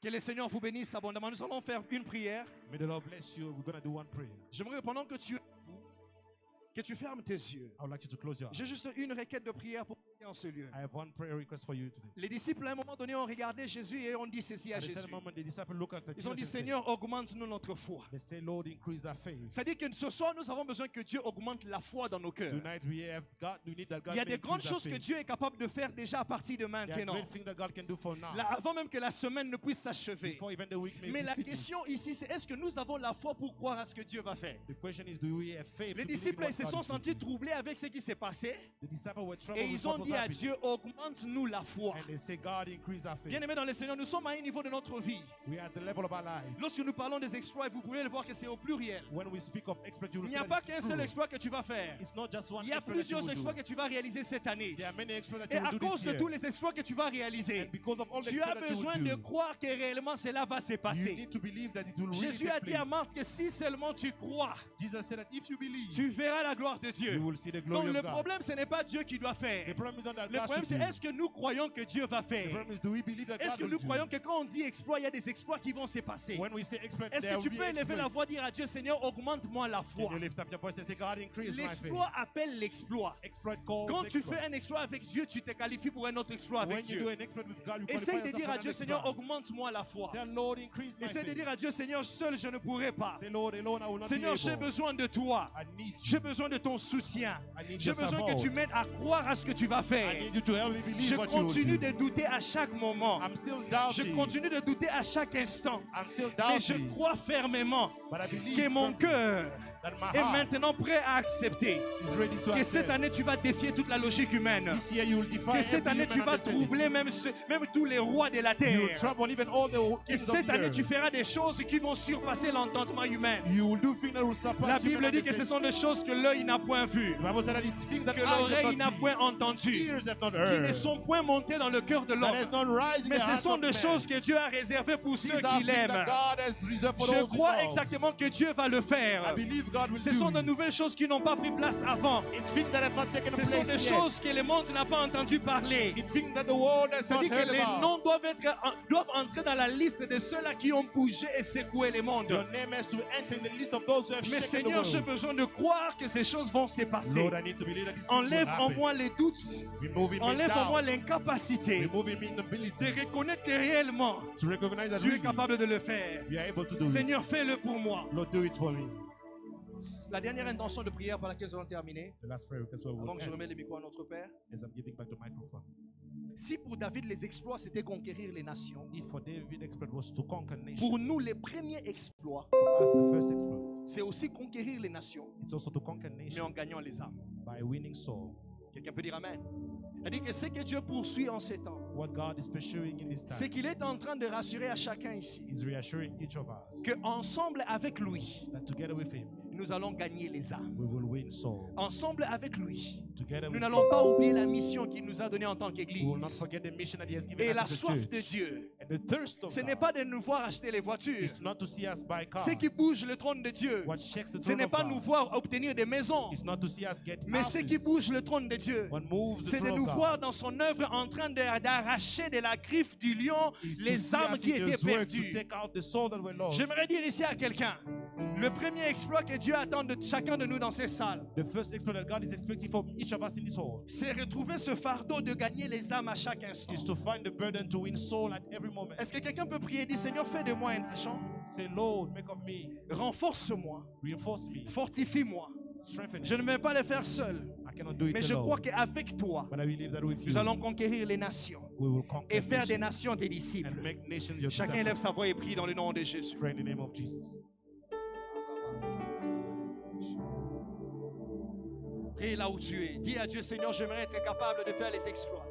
[SPEAKER 2] Que le Seigneur vous bénisse abondamment. Nous allons faire une prière.
[SPEAKER 3] May the Lord bless you. We're going to do one prayer.
[SPEAKER 2] J'aimerais pendant que tu fermes tes yeux.
[SPEAKER 3] I would like you to close your eyes.
[SPEAKER 2] J'ai juste une requête de prière pour vous en ce lieu.
[SPEAKER 3] I have one prayer request for you today.
[SPEAKER 2] Les disciples à un moment donné ont regardé Jésus et ont dit ceci à
[SPEAKER 3] At a
[SPEAKER 2] Jésus.
[SPEAKER 3] certain moment, the disciples look at
[SPEAKER 2] Ils ont dit,
[SPEAKER 3] Jesus and say,
[SPEAKER 2] Seigneur, augmente-nous notre foi.
[SPEAKER 3] they say, Lord, increase our faith.
[SPEAKER 2] C'est-à-dire que ce soir, nous avons besoin que Dieu augmente la foi dans nos cœurs.
[SPEAKER 3] Tonight we need that God
[SPEAKER 2] Il y a
[SPEAKER 3] may
[SPEAKER 2] des grandes
[SPEAKER 3] increase our
[SPEAKER 2] choses que
[SPEAKER 3] faith.
[SPEAKER 2] Dieu est capable de faire déjà à partir de
[SPEAKER 3] There are
[SPEAKER 2] maintenant.
[SPEAKER 3] great things that God can do for now.
[SPEAKER 2] Là, avant même que la semaine ne puisse s'achever.
[SPEAKER 3] Before even the week may
[SPEAKER 2] Mais
[SPEAKER 3] be
[SPEAKER 2] la
[SPEAKER 3] finished.
[SPEAKER 2] question ici, c'est est-ce que nous avons la foi pour croire à ce que Dieu va faire?
[SPEAKER 3] The question is, do we have faith
[SPEAKER 2] Les
[SPEAKER 3] to believe
[SPEAKER 2] disciples
[SPEAKER 3] what
[SPEAKER 2] ils se
[SPEAKER 3] God
[SPEAKER 2] sont
[SPEAKER 3] is
[SPEAKER 2] sentis
[SPEAKER 3] doing?
[SPEAKER 2] troublés avec ce qui s'est passé.
[SPEAKER 3] The disciples were troubled
[SPEAKER 2] Et
[SPEAKER 3] with
[SPEAKER 2] ils ont
[SPEAKER 3] what was
[SPEAKER 2] dit à
[SPEAKER 3] happening.
[SPEAKER 2] Dieu, augmente-nous la foi.
[SPEAKER 3] And they say, God, increase our faith.
[SPEAKER 2] Bien-aimés dans le Seigneur, nous sommes à un niveau de notre vie.
[SPEAKER 3] We are at the level of our life.
[SPEAKER 2] Lorsque nous parlons des exploits, vous pouvez le voir que c'est au pluriel.
[SPEAKER 3] When we speak of exploit, you will
[SPEAKER 2] Il n'y
[SPEAKER 3] see
[SPEAKER 2] a
[SPEAKER 3] that
[SPEAKER 2] pas
[SPEAKER 3] it's
[SPEAKER 2] qu'un seul
[SPEAKER 3] plural.
[SPEAKER 2] exploit que tu vas faire.
[SPEAKER 3] It's not just one
[SPEAKER 2] Il y a
[SPEAKER 3] exploit that you
[SPEAKER 2] plusieurs
[SPEAKER 3] will
[SPEAKER 2] exploits
[SPEAKER 3] do.
[SPEAKER 2] que tu vas réaliser cette année.
[SPEAKER 3] There are many exploits that
[SPEAKER 2] Et
[SPEAKER 3] you
[SPEAKER 2] à
[SPEAKER 3] will do
[SPEAKER 2] cause
[SPEAKER 3] this
[SPEAKER 2] de
[SPEAKER 3] year.
[SPEAKER 2] tous les exploits que tu vas réaliser,
[SPEAKER 3] And because of all the
[SPEAKER 2] tu as
[SPEAKER 3] exploits that you
[SPEAKER 2] besoin
[SPEAKER 3] will
[SPEAKER 2] de
[SPEAKER 3] do,
[SPEAKER 2] croire que réellement cela va se
[SPEAKER 3] you
[SPEAKER 2] passer.
[SPEAKER 3] need to believe that it will really
[SPEAKER 2] Jésus a
[SPEAKER 3] take
[SPEAKER 2] dit à
[SPEAKER 3] place.
[SPEAKER 2] Marthe que si seulement tu crois,
[SPEAKER 3] Jesus said that if you believe,
[SPEAKER 2] tu verras la gloire de
[SPEAKER 3] you
[SPEAKER 2] Dieu.
[SPEAKER 3] will see the
[SPEAKER 2] Donc
[SPEAKER 3] glory
[SPEAKER 2] le
[SPEAKER 3] of God.
[SPEAKER 2] problème, ce n'est pas Dieu qui doit
[SPEAKER 3] The
[SPEAKER 2] faire.
[SPEAKER 3] problem is not that
[SPEAKER 2] Le
[SPEAKER 3] God
[SPEAKER 2] problème,
[SPEAKER 3] should
[SPEAKER 2] c'est
[SPEAKER 3] do.
[SPEAKER 2] est-ce que nous croyons que Dieu va
[SPEAKER 3] The
[SPEAKER 2] faire?
[SPEAKER 3] problem is, do we believe that
[SPEAKER 2] Est-ce
[SPEAKER 3] God
[SPEAKER 2] que
[SPEAKER 3] will
[SPEAKER 2] nous
[SPEAKER 3] do?
[SPEAKER 2] croyons que quand on dit exploit, il y a des exploits qui vont se passer?
[SPEAKER 3] When we say exploit,
[SPEAKER 2] Est-ce
[SPEAKER 3] there
[SPEAKER 2] que
[SPEAKER 3] will
[SPEAKER 2] tu
[SPEAKER 3] be
[SPEAKER 2] peux élever la
[SPEAKER 3] exploits.
[SPEAKER 2] voix et dire à Dieu, Seigneur, augmente-moi la
[SPEAKER 3] Can
[SPEAKER 2] foi?
[SPEAKER 3] you lift up your voice and say, God, increase my faith?
[SPEAKER 2] L'exploit appelle l'exploit.
[SPEAKER 3] Exploit calls
[SPEAKER 2] Quand tu
[SPEAKER 3] exploit.
[SPEAKER 2] fais un exploit avec Dieu, tu te qualifies pour un autre exploit avec
[SPEAKER 3] When you do
[SPEAKER 2] Dieu.
[SPEAKER 3] an exploit with God, you qualify
[SPEAKER 2] Essaye de
[SPEAKER 3] yourself
[SPEAKER 2] dire
[SPEAKER 3] for
[SPEAKER 2] à
[SPEAKER 3] an
[SPEAKER 2] Dieu,
[SPEAKER 3] exploit.
[SPEAKER 2] Seigneur, augmente-moi la foi.
[SPEAKER 3] Tell Lord, increase my
[SPEAKER 2] Essaye de
[SPEAKER 3] faith.
[SPEAKER 2] dire à Dieu, Seigneur, seul je ne pourrai pas.
[SPEAKER 3] Say, Lord, alone I will not
[SPEAKER 2] Seigneur,
[SPEAKER 3] be
[SPEAKER 2] j'ai
[SPEAKER 3] able.
[SPEAKER 2] besoin de toi.
[SPEAKER 3] I need you.
[SPEAKER 2] J'ai besoin de ton soutien.
[SPEAKER 3] I need
[SPEAKER 2] J'ai
[SPEAKER 3] your
[SPEAKER 2] besoin que
[SPEAKER 3] support.
[SPEAKER 2] tu m'aides à croire à ce que tu vas
[SPEAKER 3] I
[SPEAKER 2] faire.
[SPEAKER 3] need you to help me believe
[SPEAKER 2] Je
[SPEAKER 3] what you will
[SPEAKER 2] continue
[SPEAKER 3] do.
[SPEAKER 2] de douter à chaque moment.
[SPEAKER 3] I'm still
[SPEAKER 2] Je
[SPEAKER 3] doubting.
[SPEAKER 2] continue de douter à chaque instant.
[SPEAKER 3] I'm still
[SPEAKER 2] Mais je
[SPEAKER 3] doubting.
[SPEAKER 2] crois fermement
[SPEAKER 3] But I believe
[SPEAKER 2] que mon cœur
[SPEAKER 3] that my
[SPEAKER 2] est
[SPEAKER 3] heart
[SPEAKER 2] maintenant prêt à accepter
[SPEAKER 3] is ready to
[SPEAKER 2] que cette
[SPEAKER 3] accept.
[SPEAKER 2] année tu vas défier toute la logique humaine.
[SPEAKER 3] This year you will defy
[SPEAKER 2] Que cette
[SPEAKER 3] every
[SPEAKER 2] année
[SPEAKER 3] human
[SPEAKER 2] tu vas
[SPEAKER 3] understanding.
[SPEAKER 2] troubler même tous les rois de la
[SPEAKER 3] You will
[SPEAKER 2] terre.
[SPEAKER 3] trouble even all the
[SPEAKER 2] Que
[SPEAKER 3] kings of
[SPEAKER 2] cette
[SPEAKER 3] the
[SPEAKER 2] année
[SPEAKER 3] earth.
[SPEAKER 2] tu feras des choses qui vont surpasser l'entendement humain.
[SPEAKER 3] You will do things that will surpass
[SPEAKER 2] La
[SPEAKER 3] human
[SPEAKER 2] Bible dit que ce
[SPEAKER 3] understanding.
[SPEAKER 2] sont des choses que l'œil n'a point vues,
[SPEAKER 3] The Bible said that it's things that
[SPEAKER 2] que
[SPEAKER 3] eyes have
[SPEAKER 2] l'oreille n'a
[SPEAKER 3] not
[SPEAKER 2] point
[SPEAKER 3] seen,
[SPEAKER 2] entendues,
[SPEAKER 3] ears have not
[SPEAKER 2] qui
[SPEAKER 3] heard,
[SPEAKER 2] ne sont point montées dans le cœur de
[SPEAKER 3] that
[SPEAKER 2] l'homme.
[SPEAKER 3] has not rise in
[SPEAKER 2] Mais
[SPEAKER 3] the
[SPEAKER 2] ce
[SPEAKER 3] heart
[SPEAKER 2] sont
[SPEAKER 3] of
[SPEAKER 2] des
[SPEAKER 3] man.
[SPEAKER 2] choses que Dieu a réservées pour
[SPEAKER 3] These
[SPEAKER 2] ceux
[SPEAKER 3] are
[SPEAKER 2] qui
[SPEAKER 3] things
[SPEAKER 2] l'aiment.
[SPEAKER 3] that God has reserved for
[SPEAKER 2] Je
[SPEAKER 3] those who
[SPEAKER 2] crois
[SPEAKER 3] love.
[SPEAKER 2] exactement que Dieu va le
[SPEAKER 3] I
[SPEAKER 2] faire.
[SPEAKER 3] believe God will
[SPEAKER 2] Ce
[SPEAKER 3] do
[SPEAKER 2] sont de
[SPEAKER 3] it.
[SPEAKER 2] nouvelles choses qui n'ont pas pris place avant.
[SPEAKER 3] It's things that have not taken
[SPEAKER 2] Ce sont
[SPEAKER 3] place
[SPEAKER 2] des
[SPEAKER 3] yet.
[SPEAKER 2] choses que le monde n'a pas entendu parler.
[SPEAKER 3] It's things that the world has not
[SPEAKER 2] C'est-à-dire que
[SPEAKER 3] heard
[SPEAKER 2] les
[SPEAKER 3] about.
[SPEAKER 2] noms doivent entrer dans la liste de ceux-là qui ont bougé et secoué le monde.
[SPEAKER 3] Your name has to enter in the list of those who have
[SPEAKER 2] Mais
[SPEAKER 3] shaken the
[SPEAKER 2] Seigneur, j'ai
[SPEAKER 3] world.
[SPEAKER 2] besoin de croire que ces choses vont se passer.
[SPEAKER 3] Lord, I need to believe that these things will
[SPEAKER 2] Enlève en
[SPEAKER 3] happen.
[SPEAKER 2] moi les doutes.
[SPEAKER 3] Remove in me
[SPEAKER 2] Enlève en moi
[SPEAKER 3] doubt.
[SPEAKER 2] l'incapacité
[SPEAKER 3] Remove in me inability.
[SPEAKER 2] de reconnaître que réellement
[SPEAKER 3] To recognize that
[SPEAKER 2] tu es
[SPEAKER 3] really
[SPEAKER 2] capable de le faire.
[SPEAKER 3] we are able to do
[SPEAKER 2] Seigneur,
[SPEAKER 3] it.
[SPEAKER 2] fais-le pour moi.
[SPEAKER 3] Lord, do it for me.
[SPEAKER 2] La dernière intention de prière par laquelle nous allons terminer,
[SPEAKER 3] The last prayer request we will
[SPEAKER 2] avant que je
[SPEAKER 3] end
[SPEAKER 2] remette le micro à notre Père.
[SPEAKER 3] as I'm giving back the microphone.
[SPEAKER 2] Si pour David les exploits c'était conquérir les nations,
[SPEAKER 3] If for David exploit was to conquer nations,
[SPEAKER 2] pour nous les premiers exploits,
[SPEAKER 3] for us the first exploit,
[SPEAKER 2] c'est aussi conquérir les nations,
[SPEAKER 3] it's also to conquer
[SPEAKER 2] mais
[SPEAKER 3] nations
[SPEAKER 2] en gagnant les âmes.
[SPEAKER 3] by winning soul.
[SPEAKER 2] Quelqu'un peut dire Amen. C'est-à-dire que ce que Dieu poursuit en ces temps,
[SPEAKER 3] What God is pursuing in this
[SPEAKER 2] c'est
[SPEAKER 3] time
[SPEAKER 2] qu'il est en train de rassurer à chacun ici
[SPEAKER 3] is reassuring each of us
[SPEAKER 2] que ensemble avec lui,
[SPEAKER 3] that together with Him,
[SPEAKER 2] nous allons gagner les âmes.
[SPEAKER 3] we will win soul.
[SPEAKER 2] Ensemble avec lui,
[SPEAKER 3] Together
[SPEAKER 2] nous
[SPEAKER 3] with
[SPEAKER 2] n'allons
[SPEAKER 3] Him,
[SPEAKER 2] pas oublier la mission qu'il nous a donnée en tant
[SPEAKER 3] we will not
[SPEAKER 2] qu'Église.
[SPEAKER 3] forget the mission that He has given
[SPEAKER 2] Et
[SPEAKER 3] us
[SPEAKER 2] la
[SPEAKER 3] as a
[SPEAKER 2] soif de
[SPEAKER 3] church.
[SPEAKER 2] Dieu,
[SPEAKER 3] And the thirst of
[SPEAKER 2] ce n'est
[SPEAKER 3] God
[SPEAKER 2] pas de nous voir acheter les voitures.
[SPEAKER 3] is not to see us buy cars.
[SPEAKER 2] Ce qui bouge le trône de Dieu,
[SPEAKER 3] What shakes the
[SPEAKER 2] ce
[SPEAKER 3] throne
[SPEAKER 2] n'est
[SPEAKER 3] of
[SPEAKER 2] pas
[SPEAKER 3] God
[SPEAKER 2] nous voir obtenir des maisons.
[SPEAKER 3] is not to see us get
[SPEAKER 2] Mais ce qui
[SPEAKER 3] houses.
[SPEAKER 2] bouge le trône de Dieu,
[SPEAKER 3] What moves the
[SPEAKER 2] c'est de
[SPEAKER 3] throne
[SPEAKER 2] nous
[SPEAKER 3] of
[SPEAKER 2] voir
[SPEAKER 3] God
[SPEAKER 2] dans son œuvre en train d'arracher de la griffe du lion
[SPEAKER 3] is to
[SPEAKER 2] les
[SPEAKER 3] see
[SPEAKER 2] âmes
[SPEAKER 3] us
[SPEAKER 2] qui
[SPEAKER 3] in
[SPEAKER 2] étaient
[SPEAKER 3] His word to
[SPEAKER 2] perdues.
[SPEAKER 3] take out the soul that were lost.
[SPEAKER 2] J'aimerais dire ici à quelqu'un, le premier exploit que Dieu attend de chacun de nous dans ces salles,
[SPEAKER 3] The first exploit that God is expecting from each of us in this hall
[SPEAKER 2] c'est retrouver ce fardeau de gagner les âmes à chaque instant.
[SPEAKER 3] is to find the burden to win soul at every moment.
[SPEAKER 2] Est-ce que quelqu'un peut prier et dire, Seigneur, fais de moi un agent,
[SPEAKER 3] Say, Lord, make of me,
[SPEAKER 2] renforce-moi,
[SPEAKER 3] reinforce me,
[SPEAKER 2] fortifie-moi.
[SPEAKER 3] strengthen
[SPEAKER 2] Je
[SPEAKER 3] me.
[SPEAKER 2] ne vais pas le faire seul,
[SPEAKER 3] I cannot do it
[SPEAKER 2] mais je
[SPEAKER 3] alone.
[SPEAKER 2] crois qu'avec toi,
[SPEAKER 3] But I believe that with
[SPEAKER 2] nous
[SPEAKER 3] you,
[SPEAKER 2] allons conquérir les nations
[SPEAKER 3] we will conquer
[SPEAKER 2] et faire des
[SPEAKER 3] nations
[SPEAKER 2] nations tes disciples.
[SPEAKER 3] and make nations your
[SPEAKER 2] Chacun
[SPEAKER 3] disciples.
[SPEAKER 2] élève sa voix et prie dans le nom de Jésus.
[SPEAKER 3] Pray in the name of Jesus.
[SPEAKER 2] Prie là où tu es. Dis à Dieu, Seigneur, j'aimerais être capable de faire les exploits.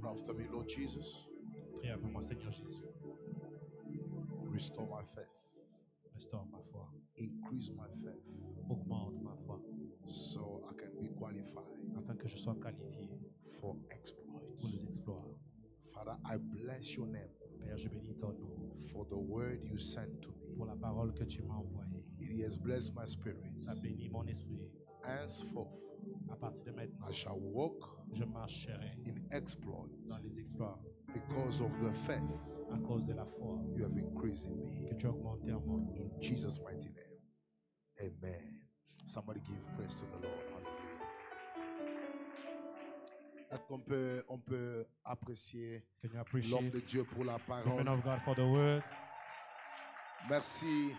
[SPEAKER 1] after me, Lord Jesus.
[SPEAKER 3] Prie avec moi, Seigneur Jésus.
[SPEAKER 1] Restore my faith.
[SPEAKER 3] Restaure ma foi.
[SPEAKER 1] Increase my faith
[SPEAKER 3] Augmente ma foi.
[SPEAKER 1] so I can be qualified
[SPEAKER 3] Afin que je sois qualifié
[SPEAKER 1] for exploits.
[SPEAKER 3] pour les exploits.
[SPEAKER 1] Father, I bless your name
[SPEAKER 3] Père, je bénis ton nom
[SPEAKER 1] for the word you sent to me.
[SPEAKER 3] pour la parole que tu m'as envoyée.
[SPEAKER 1] It has blessed my spirit.
[SPEAKER 3] Ça bénit mon esprit.
[SPEAKER 1] Henceforth,
[SPEAKER 3] À partir de maintenant,
[SPEAKER 1] I shall walk
[SPEAKER 3] je marcherai
[SPEAKER 1] in exploits
[SPEAKER 3] dans les exploits
[SPEAKER 1] because of the faith
[SPEAKER 3] à cause de la foi
[SPEAKER 1] you have increased in me.
[SPEAKER 3] que tu as augmentée en moi.
[SPEAKER 1] In Jesus' mighty name. Amen. Somebody give praise to the Lord. Hallelujah. Est-ce qu'on peut apprécier
[SPEAKER 3] Can you
[SPEAKER 1] l'homme
[SPEAKER 3] appreciate
[SPEAKER 1] de Dieu pour la
[SPEAKER 3] the man
[SPEAKER 1] parole?
[SPEAKER 3] of God for the word?
[SPEAKER 1] Merci